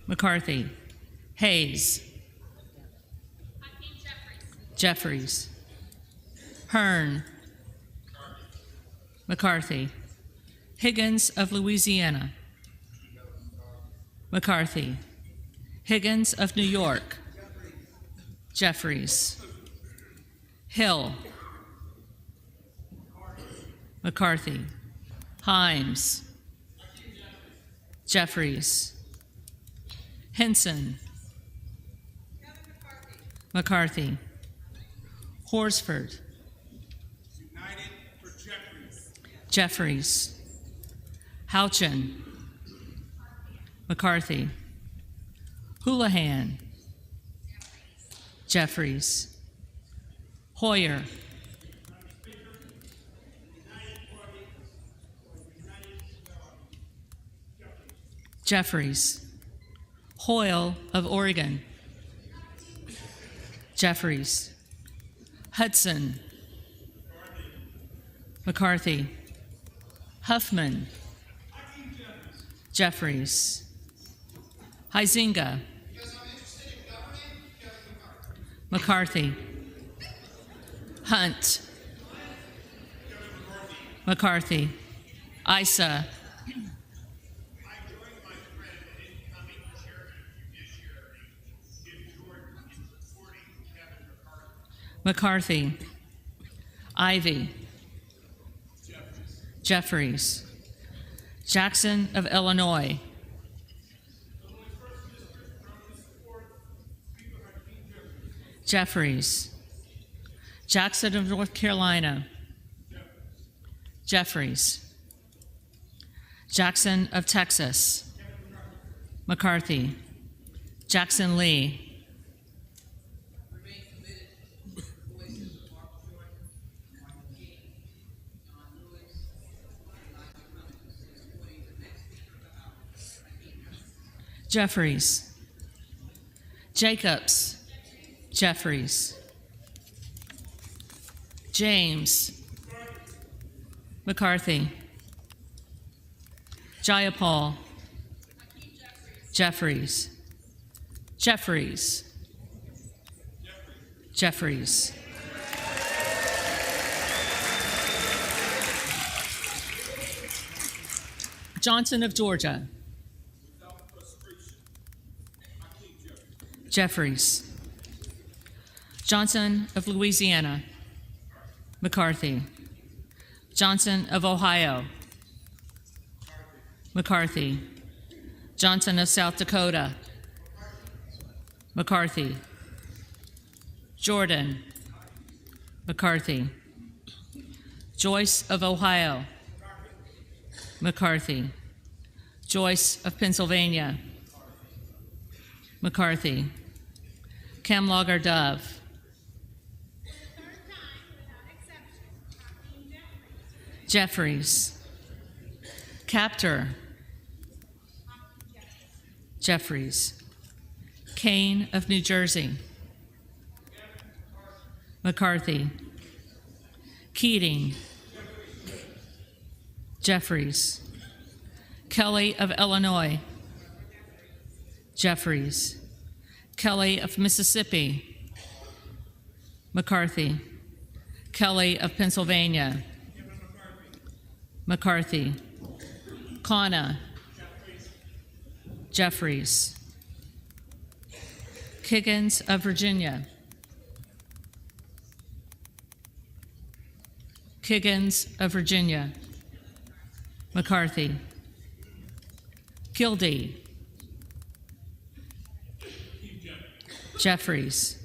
McCarthy. Hayes. Jeffries. Hearn. McCarthy. Higgins of Louisiana. McCarthy. Higgins of New York. Jeffries. Hill. McCarthy. Himes. Jeffries. Henson. McCarthy. Horsford. Jeffries. Houchin. McCarthy. Houlihan. Jeffries. Hoyer. Jeffries. Hoyle of Oregon. Jeffries. Hudson. McCarthy. Huffman. Jeffries. Huizinga. McCarthy. Hunt. McCarthy. Issa. McCarthy. Ivey. Jeffries. Jackson of Illinois. Jeffries. Jackson of North Carolina. Jeffries. Jackson of Texas. McCarthy. Jackson Lee. Jeffries. Jacobs. Jeffries. James. McCarthy. Jayapal. Jeffries. Jeffries. Jeffries. Johnson of Georgia. Jeffries. Johnson of Louisiana. McCarthy. Johnson of Ohio. McCarthy. Johnson of South Dakota. McCarthy. Jordan. McCarthy. Joyce of Ohio. McCarthy. Joyce of Pennsylvania. McCarthy. Camlogger Dove. Jeffries. Captor. Jeffries. Kane of New Jersey. McCarthy. Keating. Jeffries. Kelly of Illinois. Jeffries. Kelly of Mississippi. McCarthy. Kelly of Pennsylvania. McCarthy. Kana. Jeffries. Kiggins of Virginia. Kiggins of Virginia. McCarthy. Kildee. Jeffries.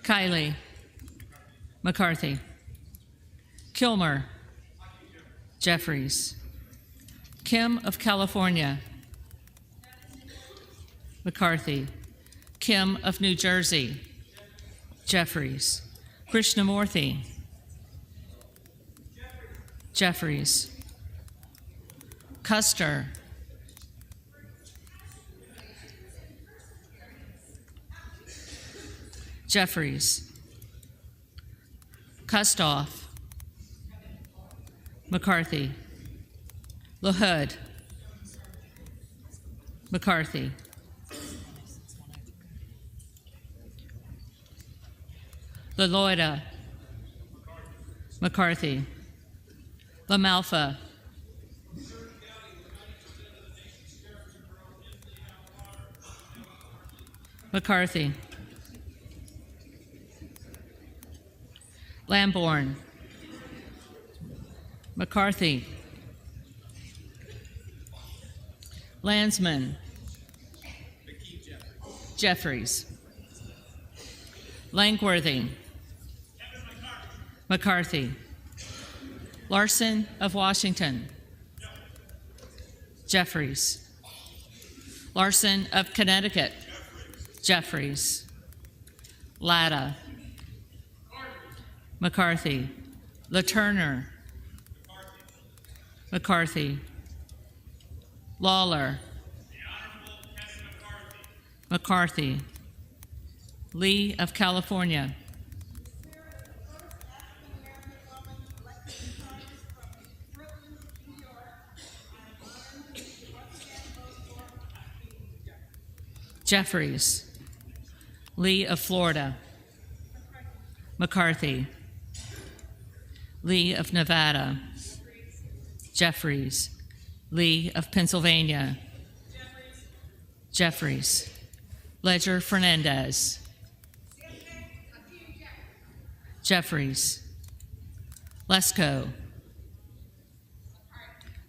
Kiley. McCarthy. Kilmer. Jeffries. Kim of California. McCarthy. Kim of New Jersey. Jeffries. Krishnamurthy. Jeffries. Custer. Jeffries. Kustoff. McCarthy. LaHood. McCarthy. LaLoida. McCarthy. LaMalfa. McCarthy. Lamborn. McCarthy. Landsman. Jeffries. Langworthy. McCarthy. Larson of Washington. Jeffries. Larson of Connecticut. Jeffries. Latta. McCarthy. LaTurner. McCarthy. Lawler. McCarthy. Lee of California. Jeffries. Lee of Florida. McCarthy. Lee of Nevada. Jeffries. Lee of Pennsylvania. Jeffries. Ledger Fernandez. Jeffries. Lesko.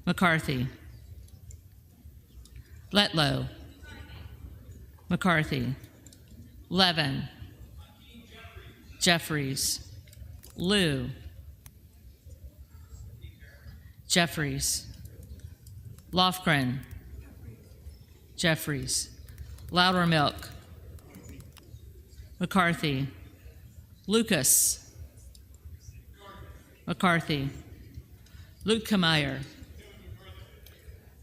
McCarthy. Letlow. McCarthy. Levin. Jeffries. Liu. Jeffries. Lofgren. Jeffries. Loudermilk. McCarthy. Lucas. McCarthy. Luetkemeyer.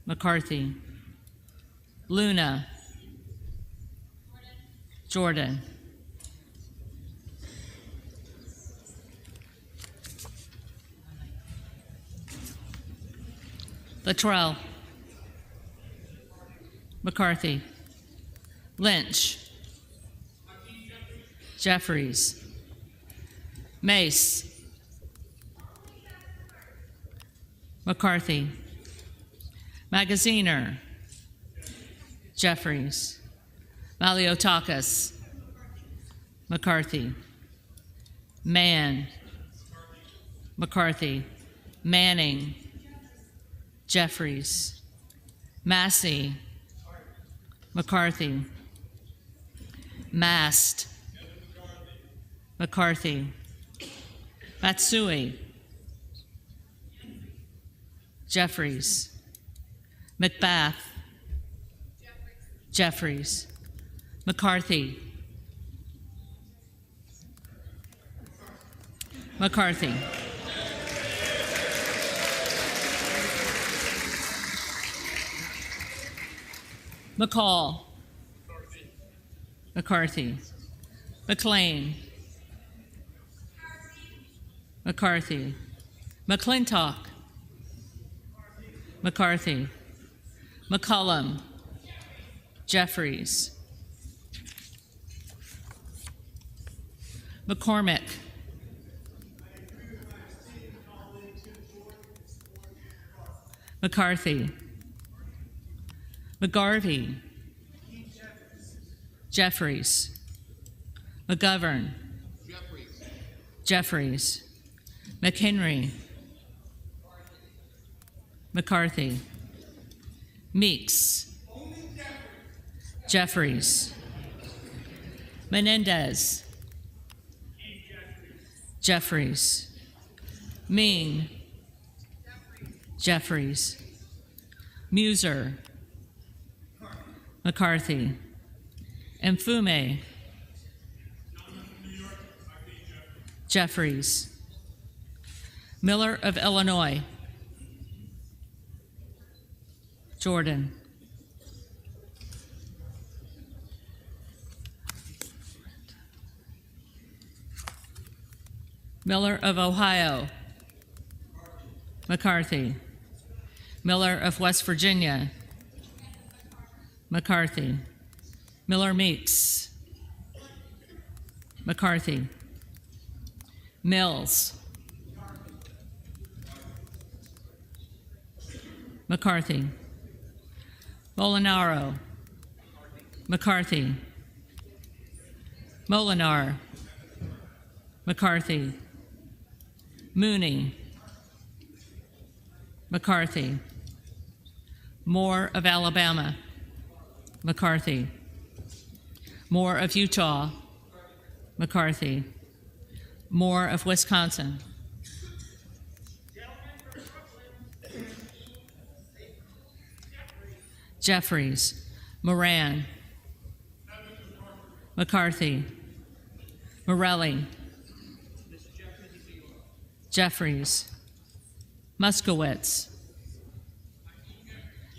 McCarthy. Luna. Jordan. Luttrell. McCarthy. Lynch. Jeffries. Mace. McCarthy. Magaziner. Jeffries. Maliotakis. McCarthy. Mann. McCarthy. Manning. Jeffries. Massey. McCarthy. Mast. McCarthy. Matsui. Jeffries. McBath. Jeffries. McCarthy. McCarthy. McCall. McCarthy. McLean. McCarthy. McClintock. McCarthy. McCollum. Jeffries. McCormick. McCarthy. McGarvey. Jeffries. McGovern. Jeffries. McHenry. McCarthy. Meeks. Jeffries. Menendez. Jeffries. Ming. Jeffries. Muser. McCarthy. Mfume. Jeffries. Miller of Illinois. Jordan. Miller of Ohio. McCarthy. Miller of West Virginia. McCarthy. Miller Meeks. McCarthy. Mills. McCarthy. Molinaro. McCarthy. Molinar. McCarthy. Mooney. McCarthy. Moore of Alabama. McCarthy. Moore of Utah. McCarthy. Moore of Wisconsin. Jeffries. Moran. McCarthy. Morelli. Jeffries. Muskowitz.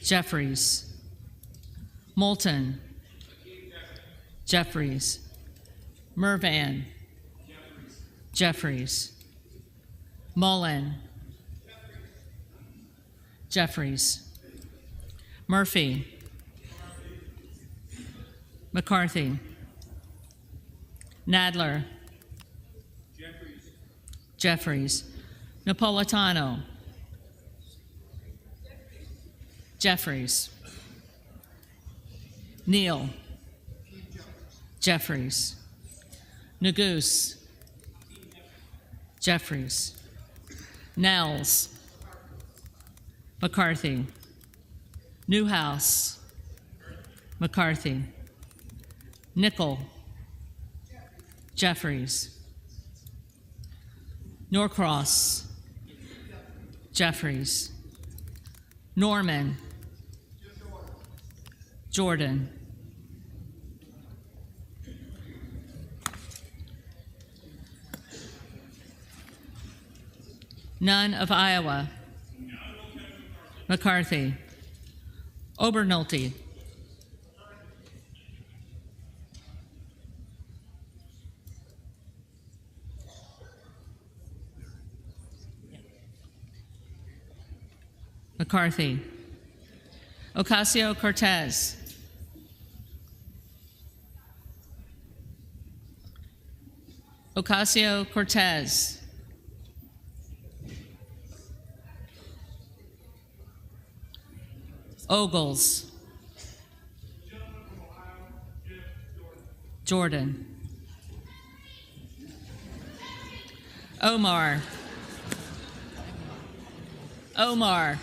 Jeffries. Moulton. Jeffries. Mervan. Jeffries. Mullen. Jeffries. Murphy. McCarthy. Nadler. Jeffries. Napolitano. Jeffries. Neal. Jeffries. Neguse. Jeffries. Nels. McCarthy. Newhouse. McCarthy. Nickel, Jeffries. Norcross, Jeffries. Norman, Jordan. None of Iowa. McCarthy. Obernolte. McCarthy. Ocasio-Cortez. Ocasio-Cortez. Ogles. Jordan. Omar. Omar.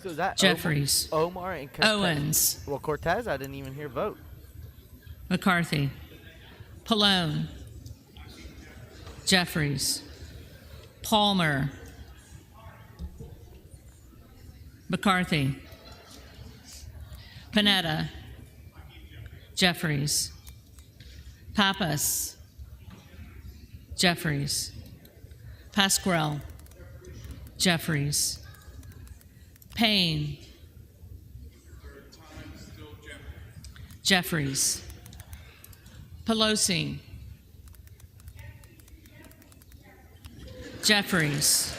So is that Jeffries. Omar and Cortez? Owens. Well, Cortez, I didn't even hear vote. McCarthy. Pallone. Jeffries. Palmer. McCarthy. Panetta. Jeffries. Pappas. Jeffries. Pasquale. Jeffries. Payne. Jeffries. Pelosi. Jeffries.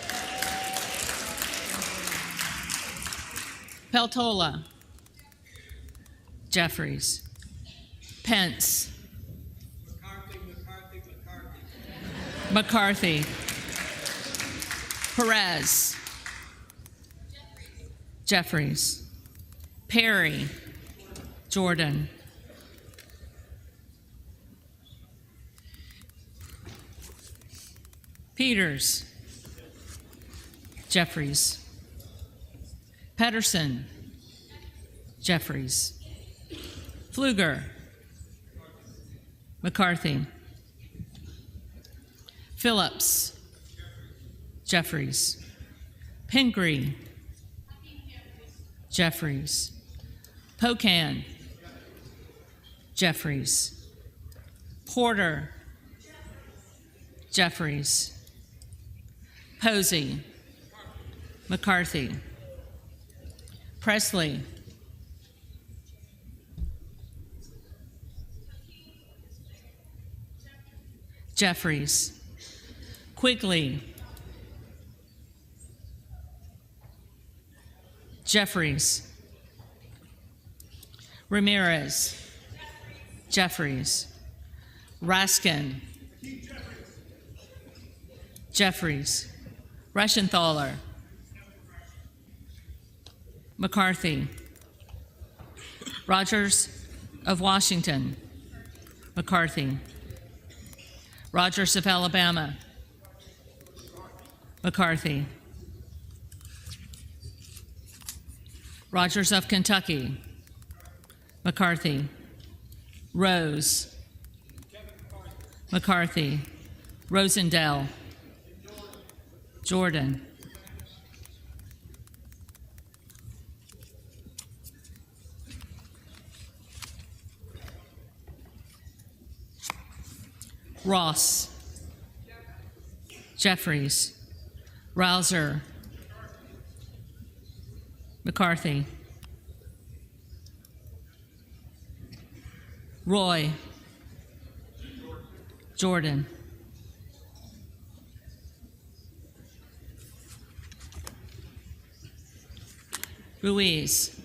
Peltola. Jeffries. Pence. McCarthy. Perez. Jeffries. Perry. Jordan. Peters. Jeffries. Pedersen. Jeffries. Pfluger. McCarthy. Phillips. Jeffries. Pingree. Jeffries. Pocan. Jeffries. Porter. Jeffries. Posey. McCarthy. Presley. Jeffries. Quigley. Jeffries. Ramirez. Jeffries. Raskin. Jeffries. Reschenthaler. McCarthy. Rogers of Washington. McCarthy. Rogers of Alabama. McCarthy. Rogers of Kentucky. McCarthy. Rose. McCarthy. Rosendale. Jordan. Ross. Jeffries. Rouser. McCarthy. Roy. Jordan. Ruiz.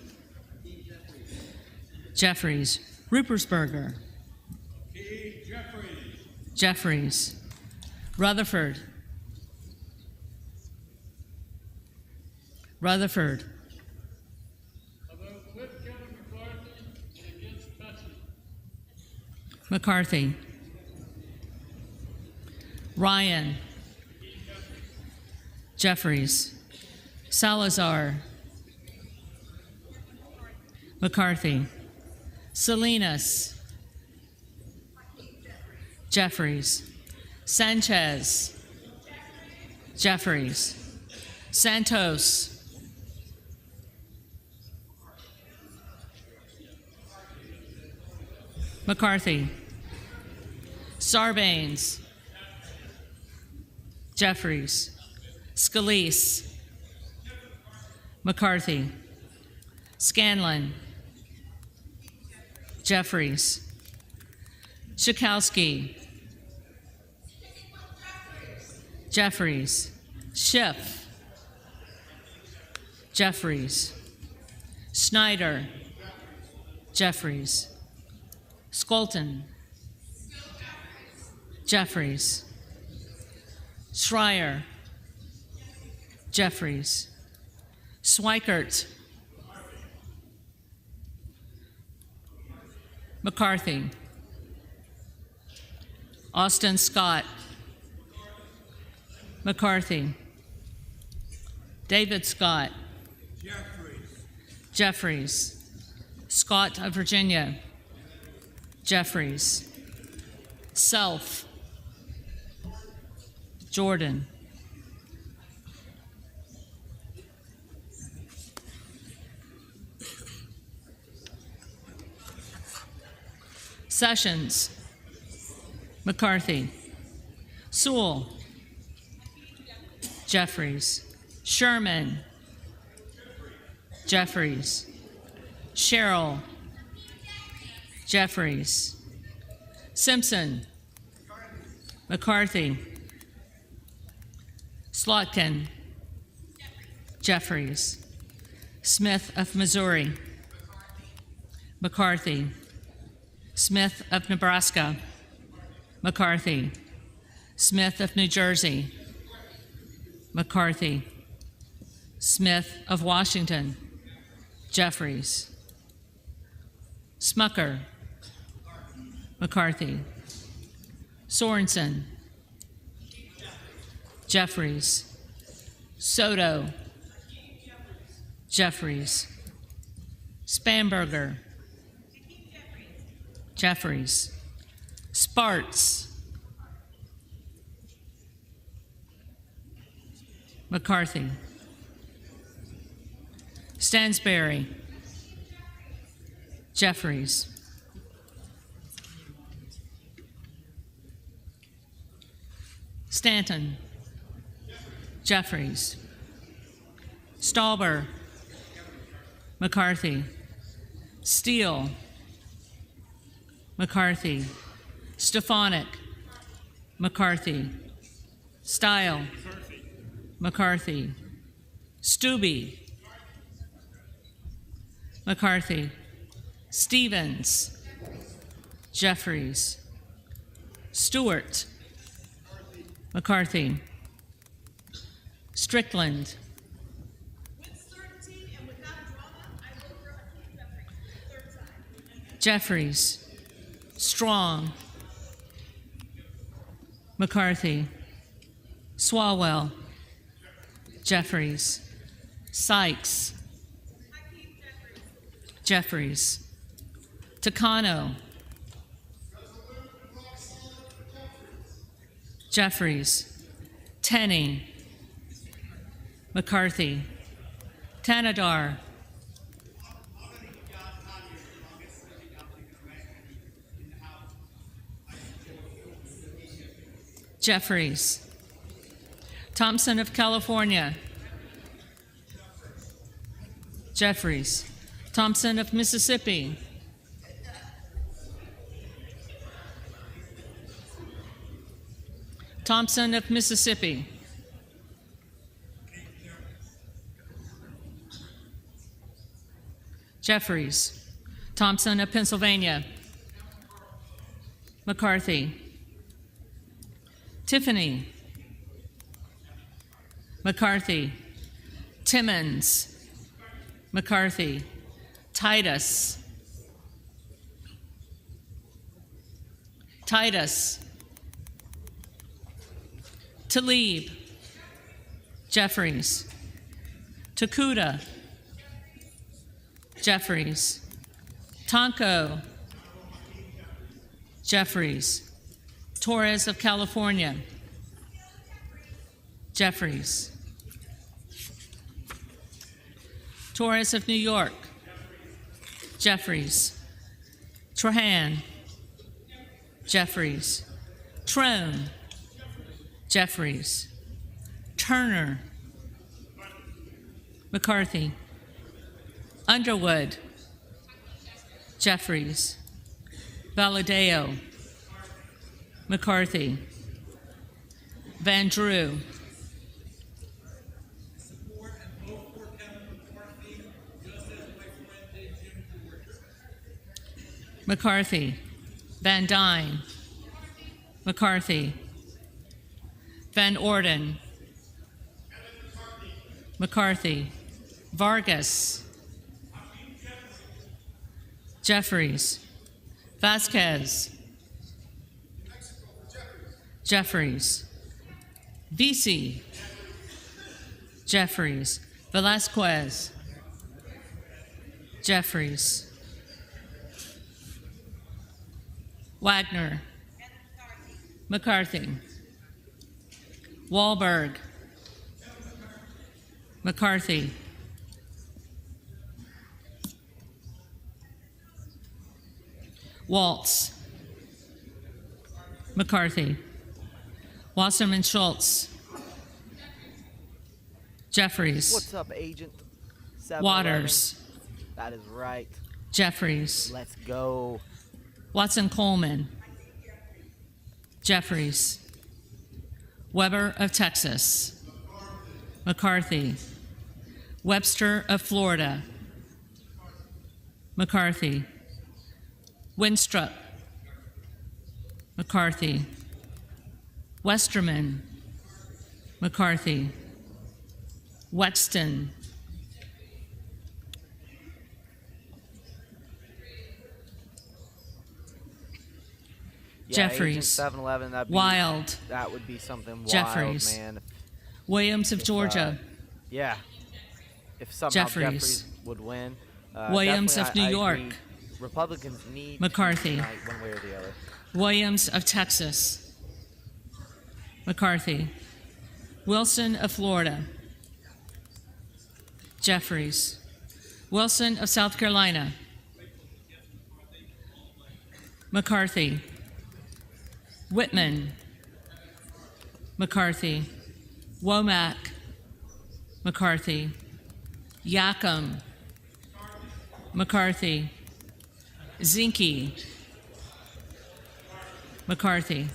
Jeffries. Rupersberger. Jeffries. Rutherford. Rutherford. McCarthy. Ryan. Jeffries. Salazar. McCarthy. Salinas. Jeffries. Sanchez. Jeffries. Santos. McCarthy. Sarbanes. Jeffries. Scalise. McCarthy. Scanlon. Jeffries. Schakowsky. Jeffries. Schiff. Jeffries. Snyder. Jeffries. Skolton. Jeffries. Schreier. Jeffries. Swikert. McCarthy. Austin Scott. McCarthy. David Scott. Jeffries. Scott of Virginia. Jeffries. Self. Jordan. Sessions. McCarthy. Sewell. Jeffries. Sherman. Jeffries. Sherrill. Jeffries. Simpson. McCarthy. Slotkin. Jeffries. Smith of Missouri. McCarthy. Smith of Nebraska. McCarthy. Smith of New Jersey. McCarthy. Smith of Washington. Jeffries. Smucker. McCarthy. Sorensen. Jeffries. Soto. Jeffries. Spanberger. Jeffries. Sparts. McCarthy. Stansberry. Jeffries. Stanton. Jeffries. Stauber. McCarthy. Steele. McCarthy. Stefanik. McCarthy. Style. McCarthy. Stubbe. McCarthy. Stevens. Jeffries. Stewart. McCarthy. Strickland. Jeffries. Strong. McCarthy. Swalwell. Jeffries. Sykes. Jeffries. Takano. Jeffries. Tenney. McCarthy. Tanadar. Jeffries. Thompson of California. Jeffries. Thompson of Mississippi. Thompson of Mississippi. Jeffries. Thompson of Pennsylvania. McCarthy. Tiffany. McCarthy. Timmons. McCarthy. Titus. Titus. Talib. Jeffries. Takuda. Jeffries. Tonko Jeffries. Torres of California. Jeffries. Torres of New York. Jeffries. Trahan. Jeffries. Trone. Jeffries. Turner. McCarthy. Underwood. Jeffries. Valadeo. McCarthy. Van Drew. McCarthy. Van Dyne. McCarthy. Van Orden. McCarthy. Vargas. Jeffries. Vasquez. Jeffries. Vesey. Jeffries. Velasquez. Jeffries. Wagner. McCarthy. Wahlberg. McCarthy. Waltz. McCarthy. Wasserman Schultz. Jeffries. What's up, Agent 711? Waters. That is right. Jeffries. Let's go. Watson Coleman. Jeffries. Weber of Texas. McCarthy. Webster of Florida. McCarthy. Winstrup. McCarthy. Westerman. McCarthy. Wexton. Yeah, Jeffries. Agent 711, that'd be, Wild. That would be something wild, Jeffries. man. Williams of Georgia. Yeah. If somehow Jeffries. would win. Williams of definitely New I York. agree. Republicans need McCarthy. to unite one way or the other. Williams of Texas. McCarthy. Wilson of Florida. Jeffries. Wilson of South Carolina. McCarthy. Whitman. McCarthy. Womack. McCarthy. Yackham. McCarthy. Zinke. McCarthy.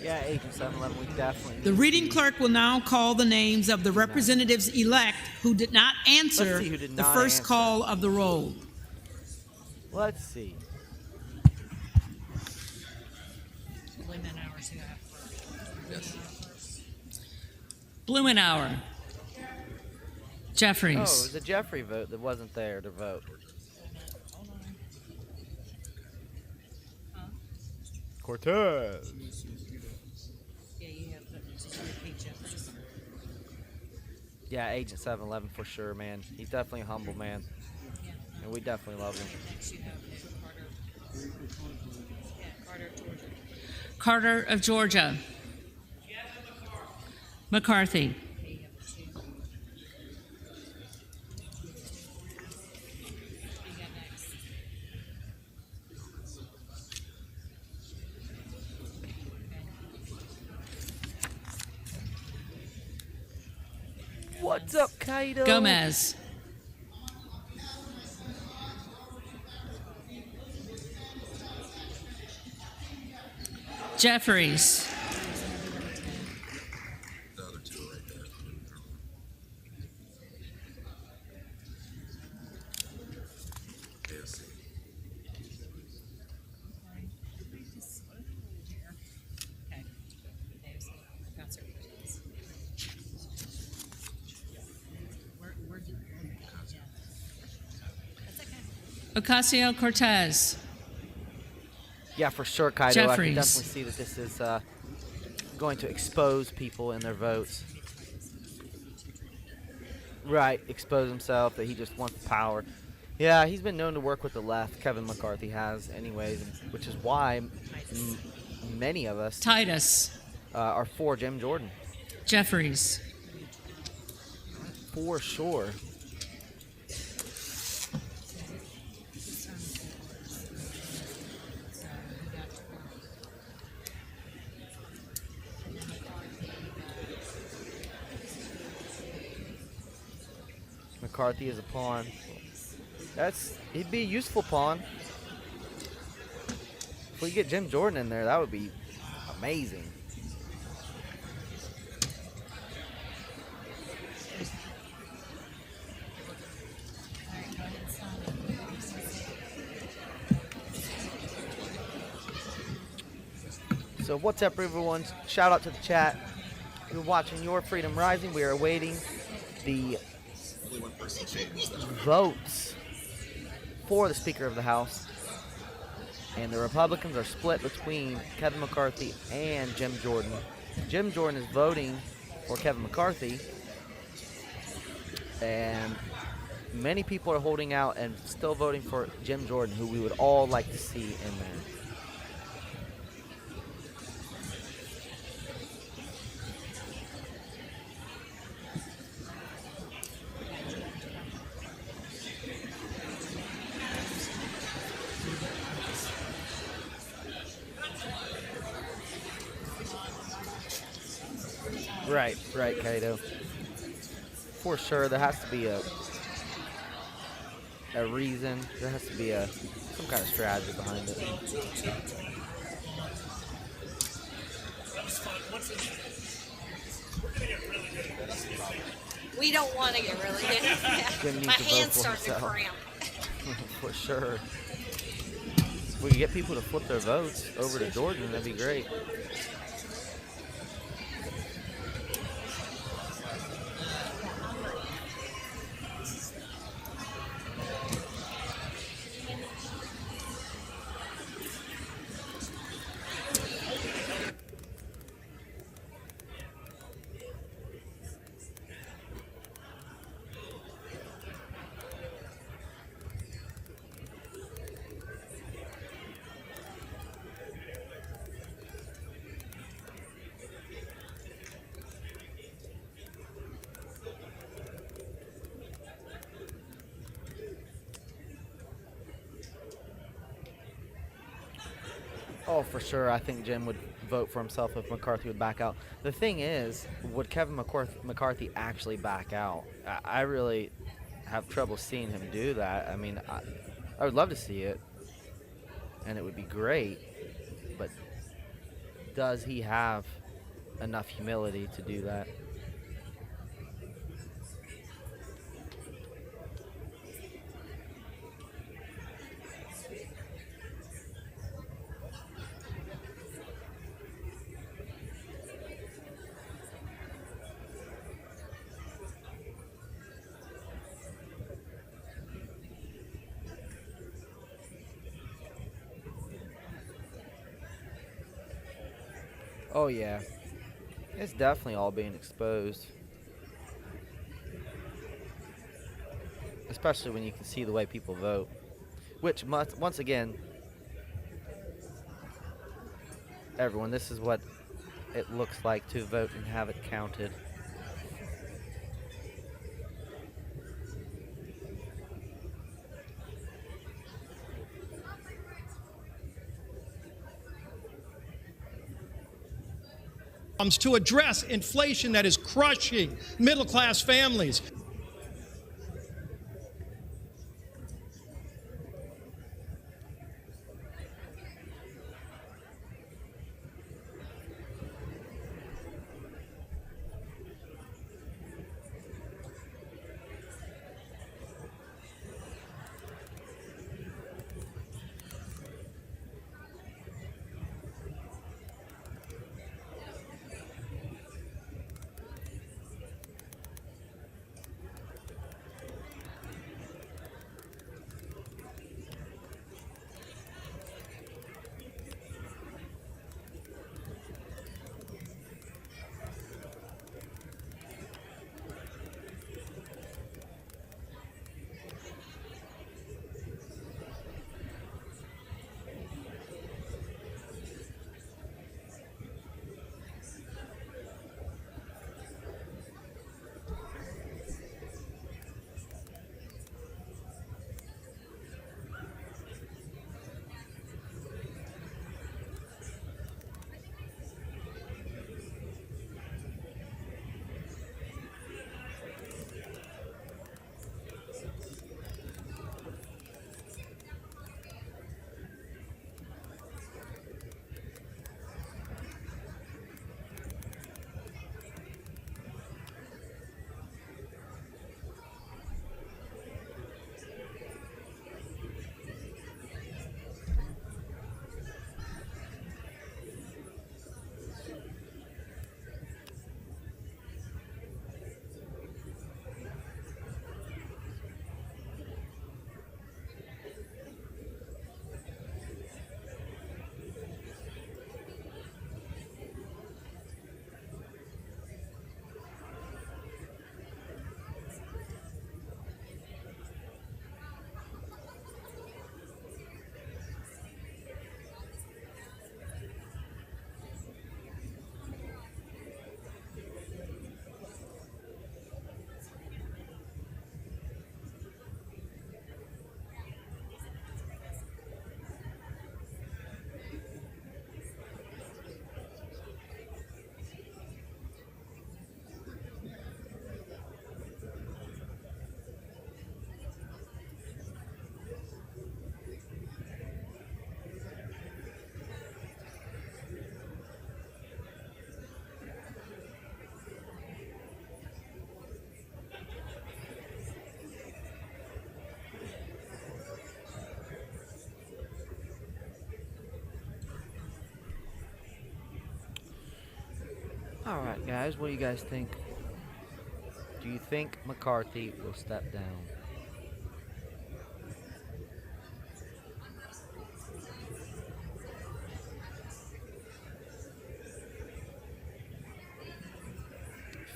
Yeah, Agent 711, we definitely The need reading to clerk will now call the names of the representatives-elect who did not answer Let's see who did the not first answer. call of the roll. Let's see. Blumenauer. Oh, it Jeffries. was a Jeffrey vote that wasn't there to vote. Cortez. Yeah, Agent 711 for sure, man. He's definitely a humble man. And we definitely love him. Carter of Georgia. McCarthy. What's up, Kato? Gomez. Jeffries. Ocasio-Cortez. Yeah, for sure, Kaido. I can Jeffries. definitely see that this is going to expose people in their votes. Right, expose himself, that he just wants power. Yeah, he's been known to work with the left. Kevin McCarthy has, anyways, which is why many of us Titus. Are for Jim Jordan. Jeffries. For sure. McCarthy is a pawn. He'd be a useful pawn. If we get Jim Jordan in there, that would be amazing. So what's up, everyone? Shout out to the chat. You're watching Your Freedom Rising. We are awaiting the votes for the Speaker of the House. And the Republicans are split between Kevin McCarthy and Jim Jordan. Jim Jordan is voting for Kevin McCarthy. And many people are holding out and still voting for Jim Jordan, who we would all like to see in there. Right, Kato. For sure, there has to be a reason. There has to be some kind of strategy behind it. We don't want to get really good. Yeah. My hands start to cramp. For sure. If we could get people to flip their votes over to Jordan, that'd be great. Oh, for sure. I think Jim would vote for himself if McCarthy would back out. The thing is, would Kevin McCarthy actually back out? I really have trouble seeing him do that. I mean, I would love to see it, and it would be great, but does he have enough humility to do that? Oh yeah, it's definitely all being exposed, especially when you can see the way people vote, which once again, everyone, this is what it looks like to vote and have it counted. To address inflation that is crushing middle-class families. All right, guys, what do you guys think? Do you think McCarthy will step down?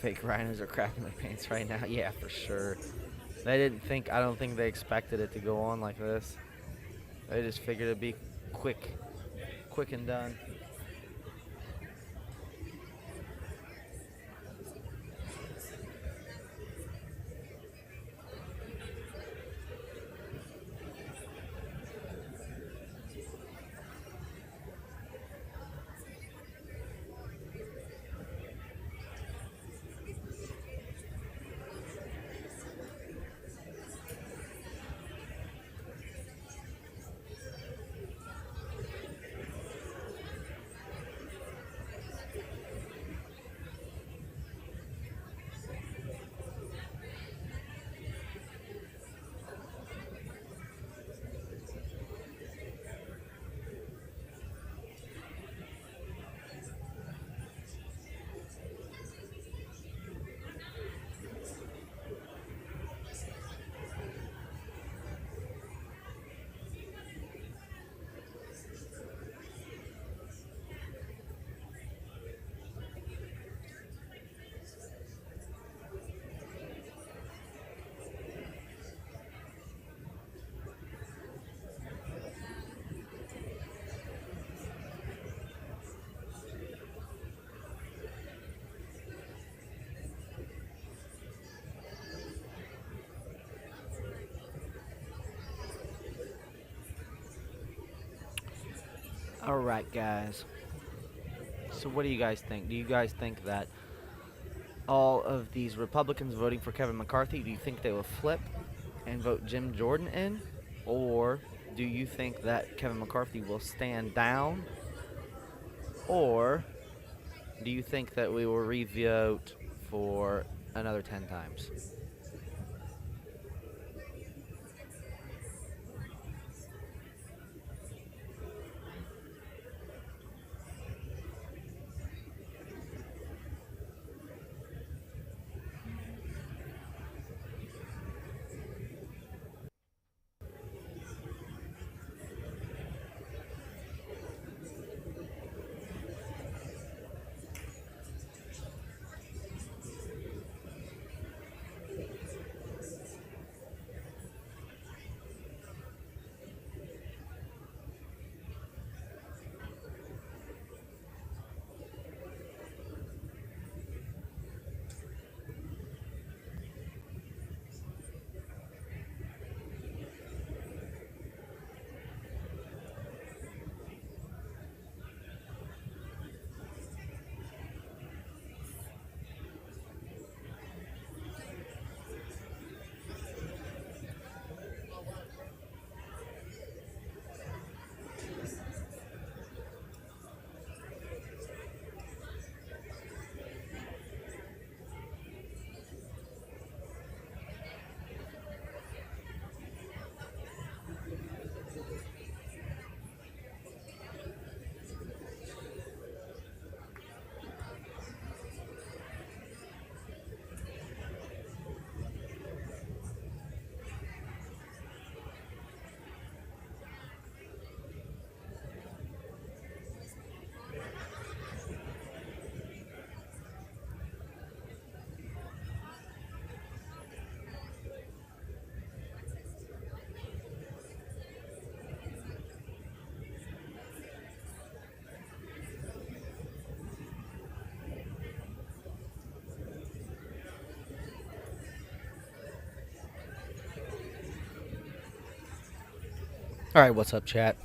Fake rhinos are crapping their pants right now. Yeah, for sure. I don't think they expected it to go on like this. They just figured it'd be quick and done. All right, guys. So what do you guys think? Do you guys think that all of these Republicans voting for Kevin McCarthy, do you think they will flip and vote Jim Jordan in? Or do you think that Kevin McCarthy will stand down? Or do you think that we will re-vote for another 10 times? All right, what's up, chat?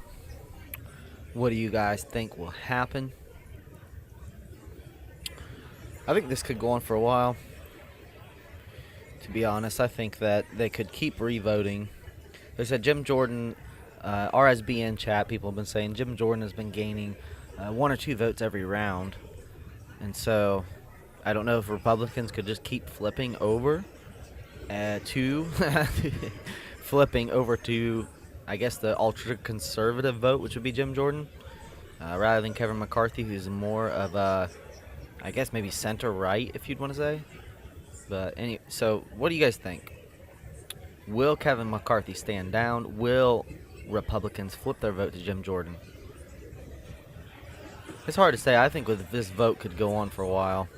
What do you guys think will happen? I think this could go on for a while. To be honest, I think that they could keep re-voting. There's a Jim Jordan, RSBN chat, people have been saying Jim Jordan has been gaining 1 or 2 votes every round. And so, I don't know if Republicans could just keep flipping over to I guess, the ultra-conservative vote, which would be Jim Jordan, rather than Kevin McCarthy, who's more of a I guess maybe center right, if you'd want to say. But so what do you guys think? Will Kevin McCarthy stand down? Will Republicans flip their vote to Jim Jordan? It's hard to say. I think this vote could go on for a while.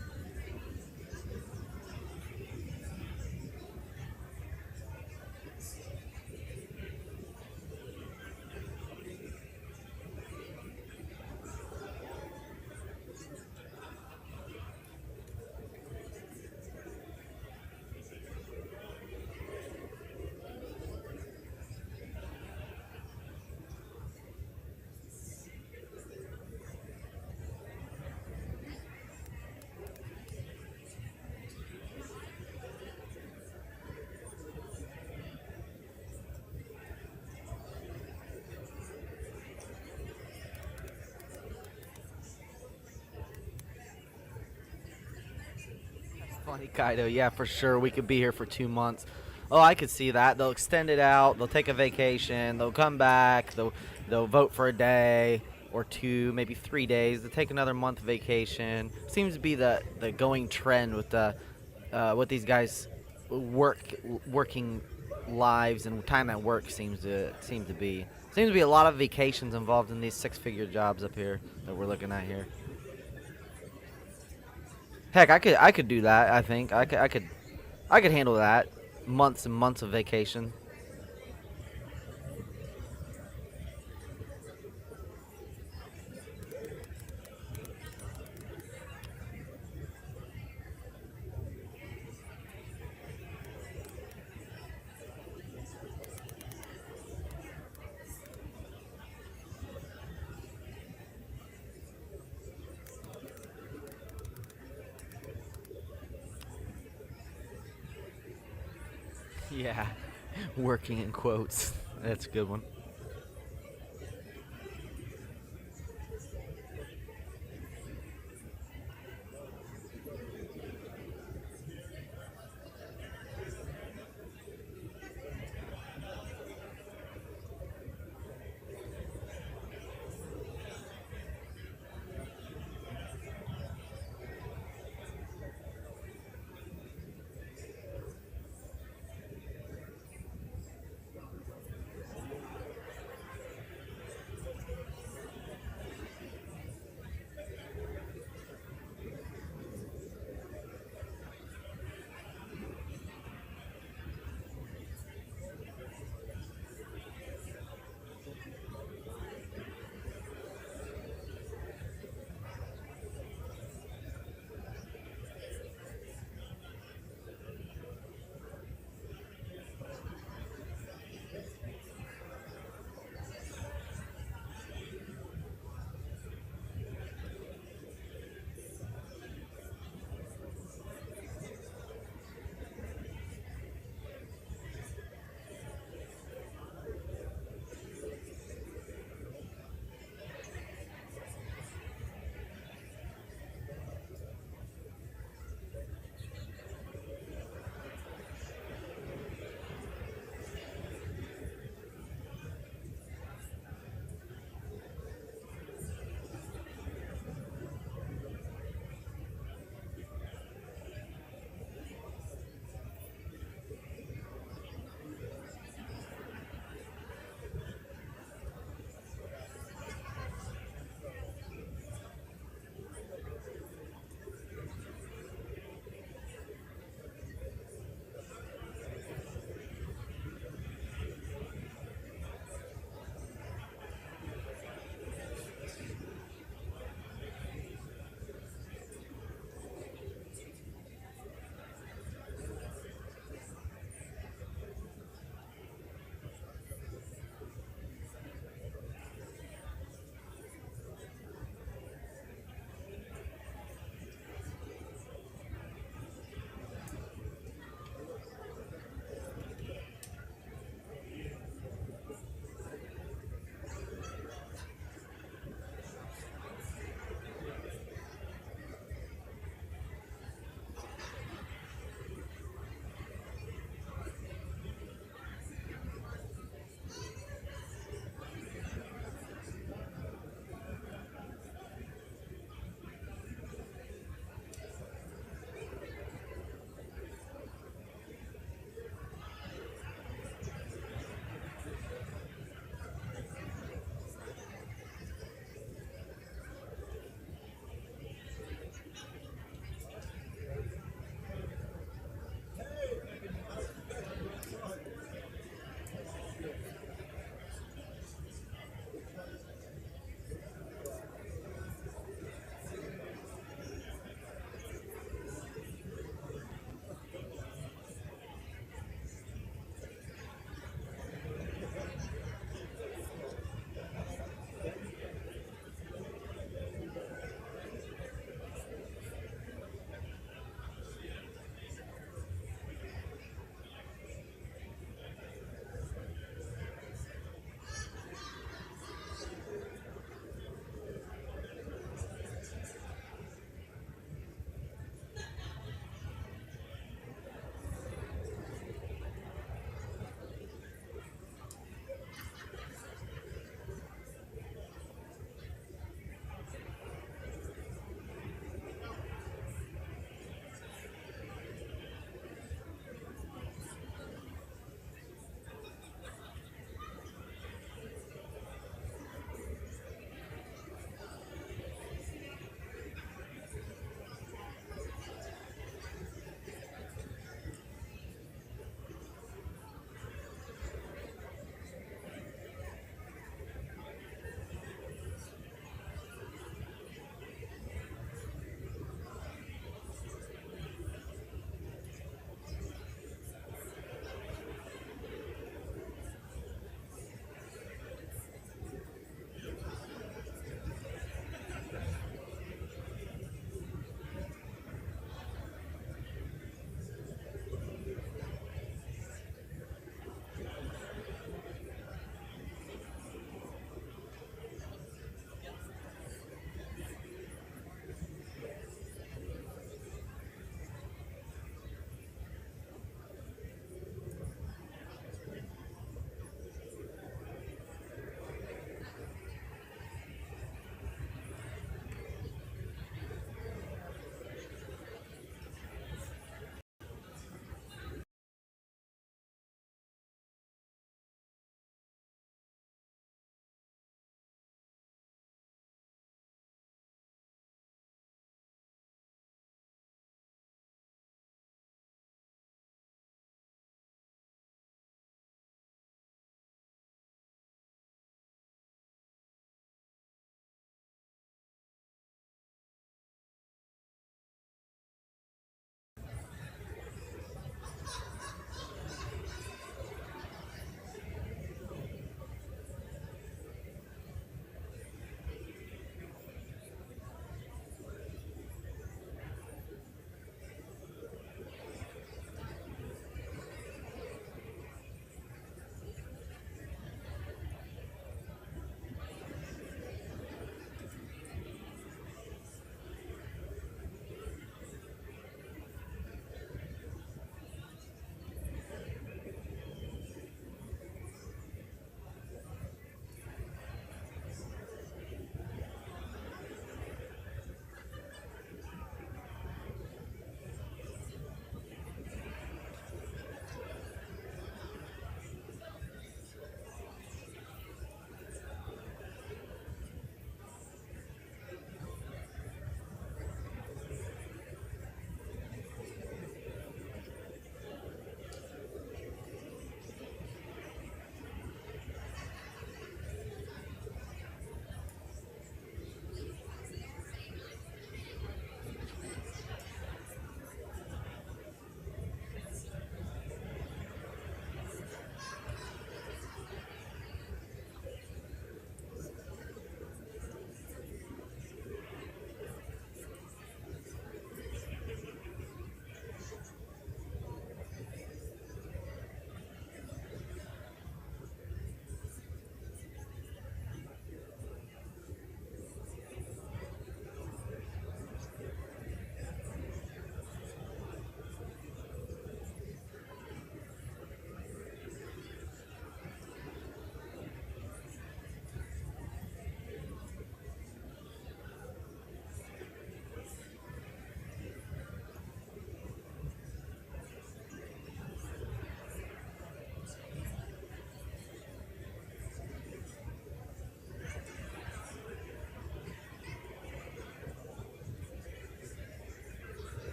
Funny, Kaido. Yeah, for sure. We could be here for 2 months. Oh, I could see that. They'll extend it out. They'll take a vacation. They'll come back. They'll vote for a day or 2, maybe 3 days. They'll take another month vacation. Seems to be the going trend with what these guys working lives and time at work seems to be. Seems to be a lot of vacations involved in these 6-figure jobs up here that we're looking at here. Heck, I could do that. I think I could handle that. Months and months of vacation. Yeah, working in quotes. That's a good one.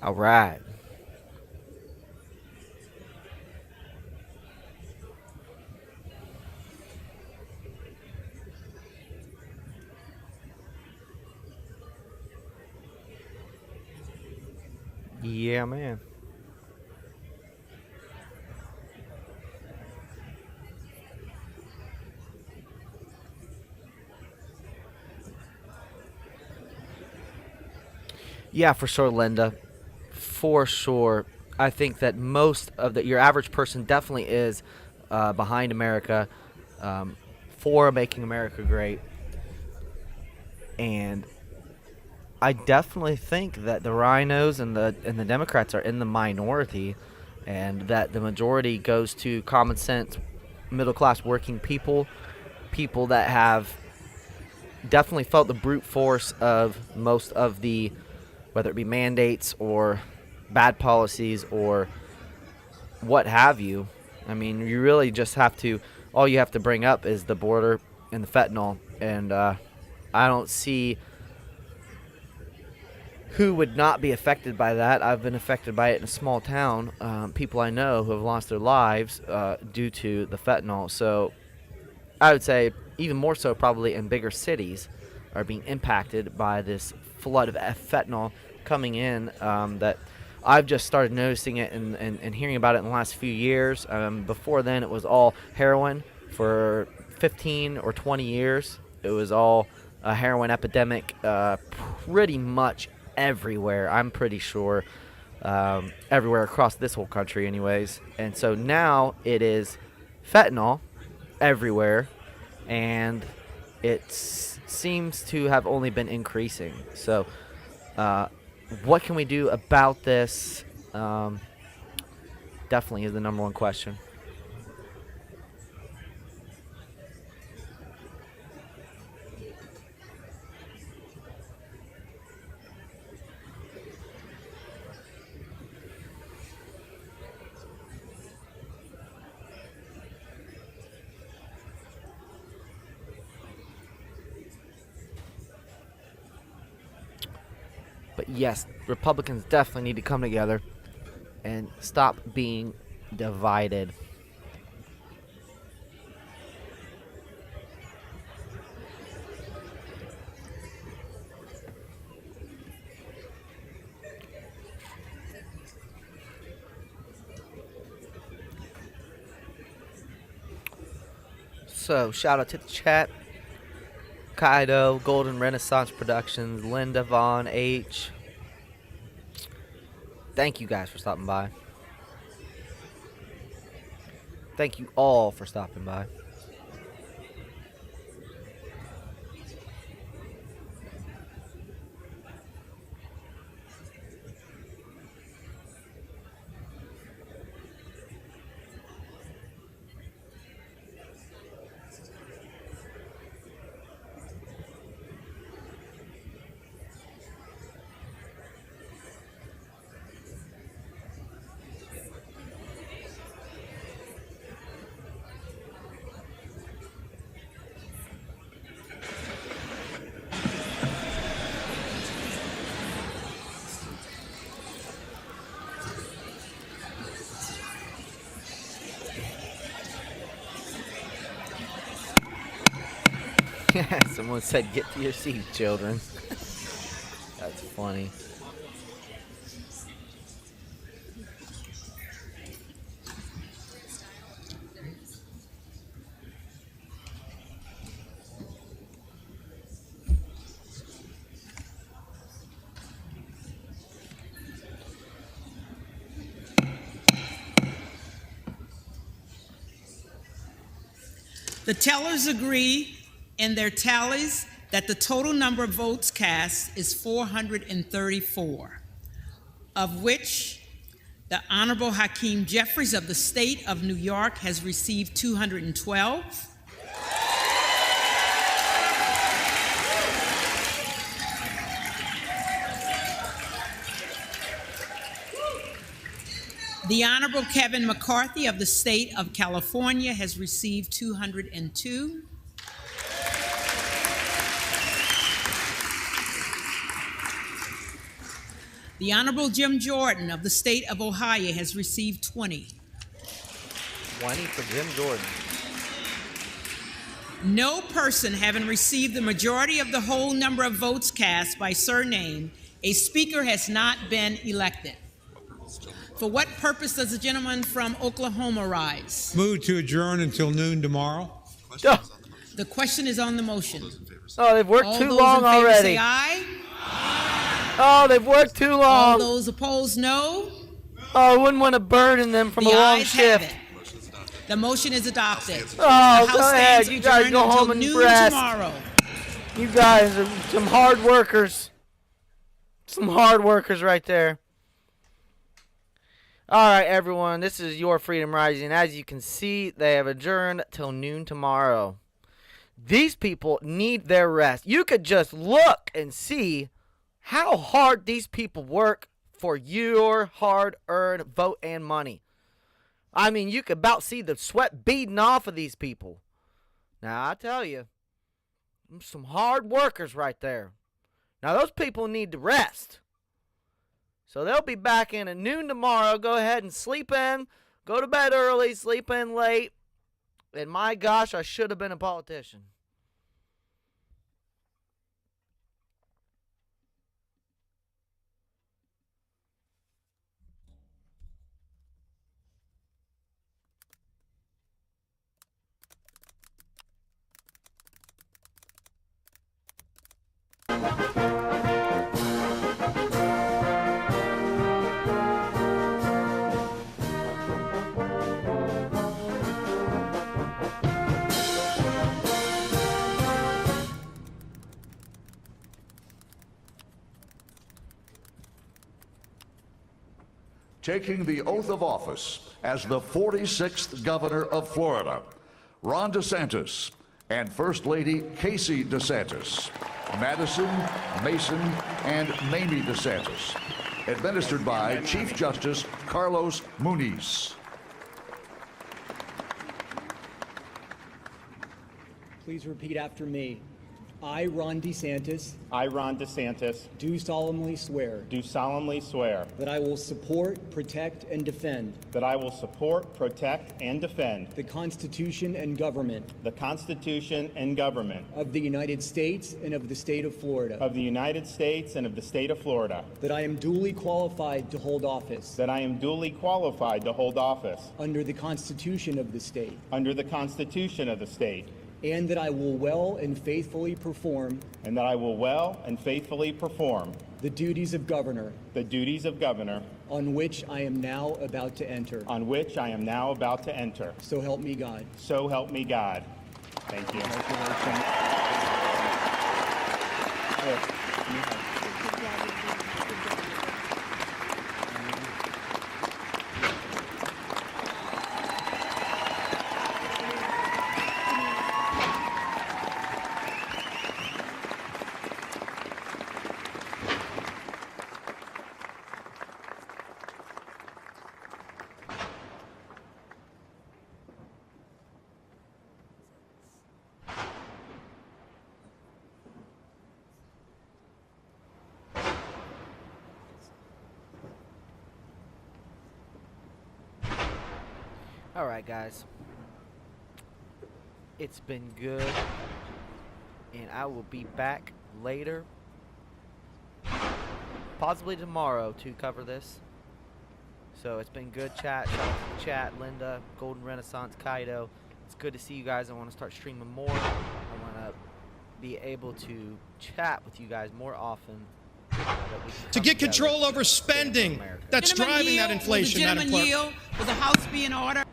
All right. Yeah, man. Yeah, for sure, Linda. For sure. I think that most of your average person definitely is behind America, for making America great. And I definitely think that the rhinos and the Democrats are in the minority, and that the majority goes to common sense, middle class working people, people that have definitely felt the brute force of most of the, whether it be mandates or bad policies or what have you. I mean, you really just have to, all you have to bring up is the border and the fentanyl, and I don't see who would not be affected by that. I've been affected by it in a small town. People I know who have lost their lives due to the fentanyl. So I would say even more so probably in bigger cities are being impacted by this flood of fentanyl coming in, that I've just started noticing it and hearing about it in the last few years. Before then, it was all heroin. For 15 or 20 years, it was all a heroin epidemic pretty much everywhere, I'm pretty sure. Everywhere across this whole country anyways. And so now it is fentanyl everywhere, and it seems to have only been increasing. So what can we do about this? Definitely is the number one question. But yes, Republicans definitely need to come together and stop being divided. So, shout out to the chat. Kaido, Golden Renaissance Productions, Linda Vaughn, H. Thank you guys for stopping by. Thank you all for stopping by. Someone said, "Get to your seat, children." That's funny. The tellers agree in their tallies that the total number of votes cast is 434, of which the Honorable Hakeem Jeffries of the state of New York has received 212. The Honorable Kevin McCarthy of the state of California has received 202. The Honorable Jim Jordan of the state of Ohio has received 20. 20 for Jim Jordan. No person having received the majority of the whole number of votes cast by surname, a speaker has not been elected. For what purpose does the gentleman from Oklahoma rise? Move to adjourn until noon tomorrow. The question is on the motion. Oh, they've worked All too those long in favor already. say aye. Oh, they've worked too long. All those opposed, no. Oh, I wouldn't want to burden them from The a long ayes have shift. it. The motion is adopted. Oh, the go House ahead. stands You guys adjourned go until home and noon rest. tomorrow. You guys are some hard workers. Some hard workers right there. All right, everyone. This is Your Freedom Rising. As you can see, they have adjourned till noon tomorrow. These people need their rest. You could just look and see how hard these people work for your hard-earned vote and money. I mean, you could about see the sweat beading off of these people. Now, I tell you, some hard workers right there. Now, those people need to rest. So they'll be back in at noon tomorrow. Go ahead and sleep in. Go to bed early, sleep in late. And my gosh, I should have been a politician. Taking the oath of office as the 46th governor of Florida, Ron DeSantis and First Lady Casey DeSantis, Madison, Mason, and Mamie DeSantis, administered by Chief Justice Carlos Muniz. Please repeat after me. I, Ron DeSantis. I, Ron DeSantis. Do solemnly swear. Do solemnly swear. That I will support, protect, and defend. That I will support, protect, and defend. The Constitution and government. The Constitution and government. Of the United States and of the state of Florida. Of the United States and of the state of Florida. That I am duly qualified to hold office. That I am duly qualified to hold office. Under the Constitution of the state. Under the Constitution of the state. And that I will well and faithfully perform. And that I will well and faithfully perform. The duties of governor. The duties of governor. On which I am now about to enter. On which I am now about to enter. So help me God. So help me God. Thank you. Alright, guys. It's been good. And I will be back later. Possibly tomorrow to cover this. So it's been good chat. Shout out to the chat, Linda, Golden Renaissance, Kaido. It's good to see you guys. I want to start streaming more. I want to be able to chat with you guys more often. To get control over spending that's driving that inflation, Madam Clerk. Yield. Will the House be in order?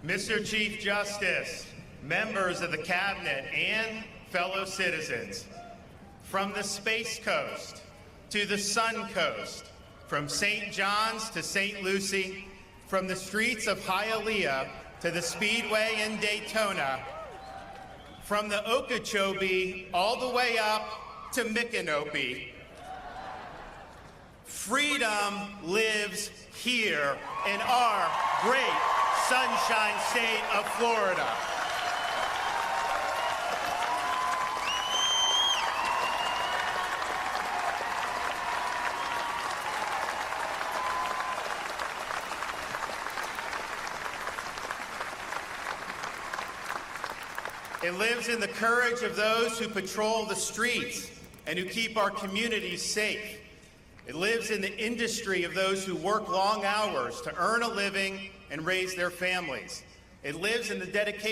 Mr. Chief Justice, members of the Cabinet, and fellow citizens, from the Space Coast to the Sun Coast, from St. John's to St. Lucie, from the streets of Hialeah to the Speedway in Daytona, from the Okeechobee all the way up to Micanopy, freedom lives here in our great Sunshine State of Florida. It lives in the courage of those who patrol the streets and who keep our communities safe. It lives in the industry of those who work long hours to earn a living and raise their families. It lives in the dedication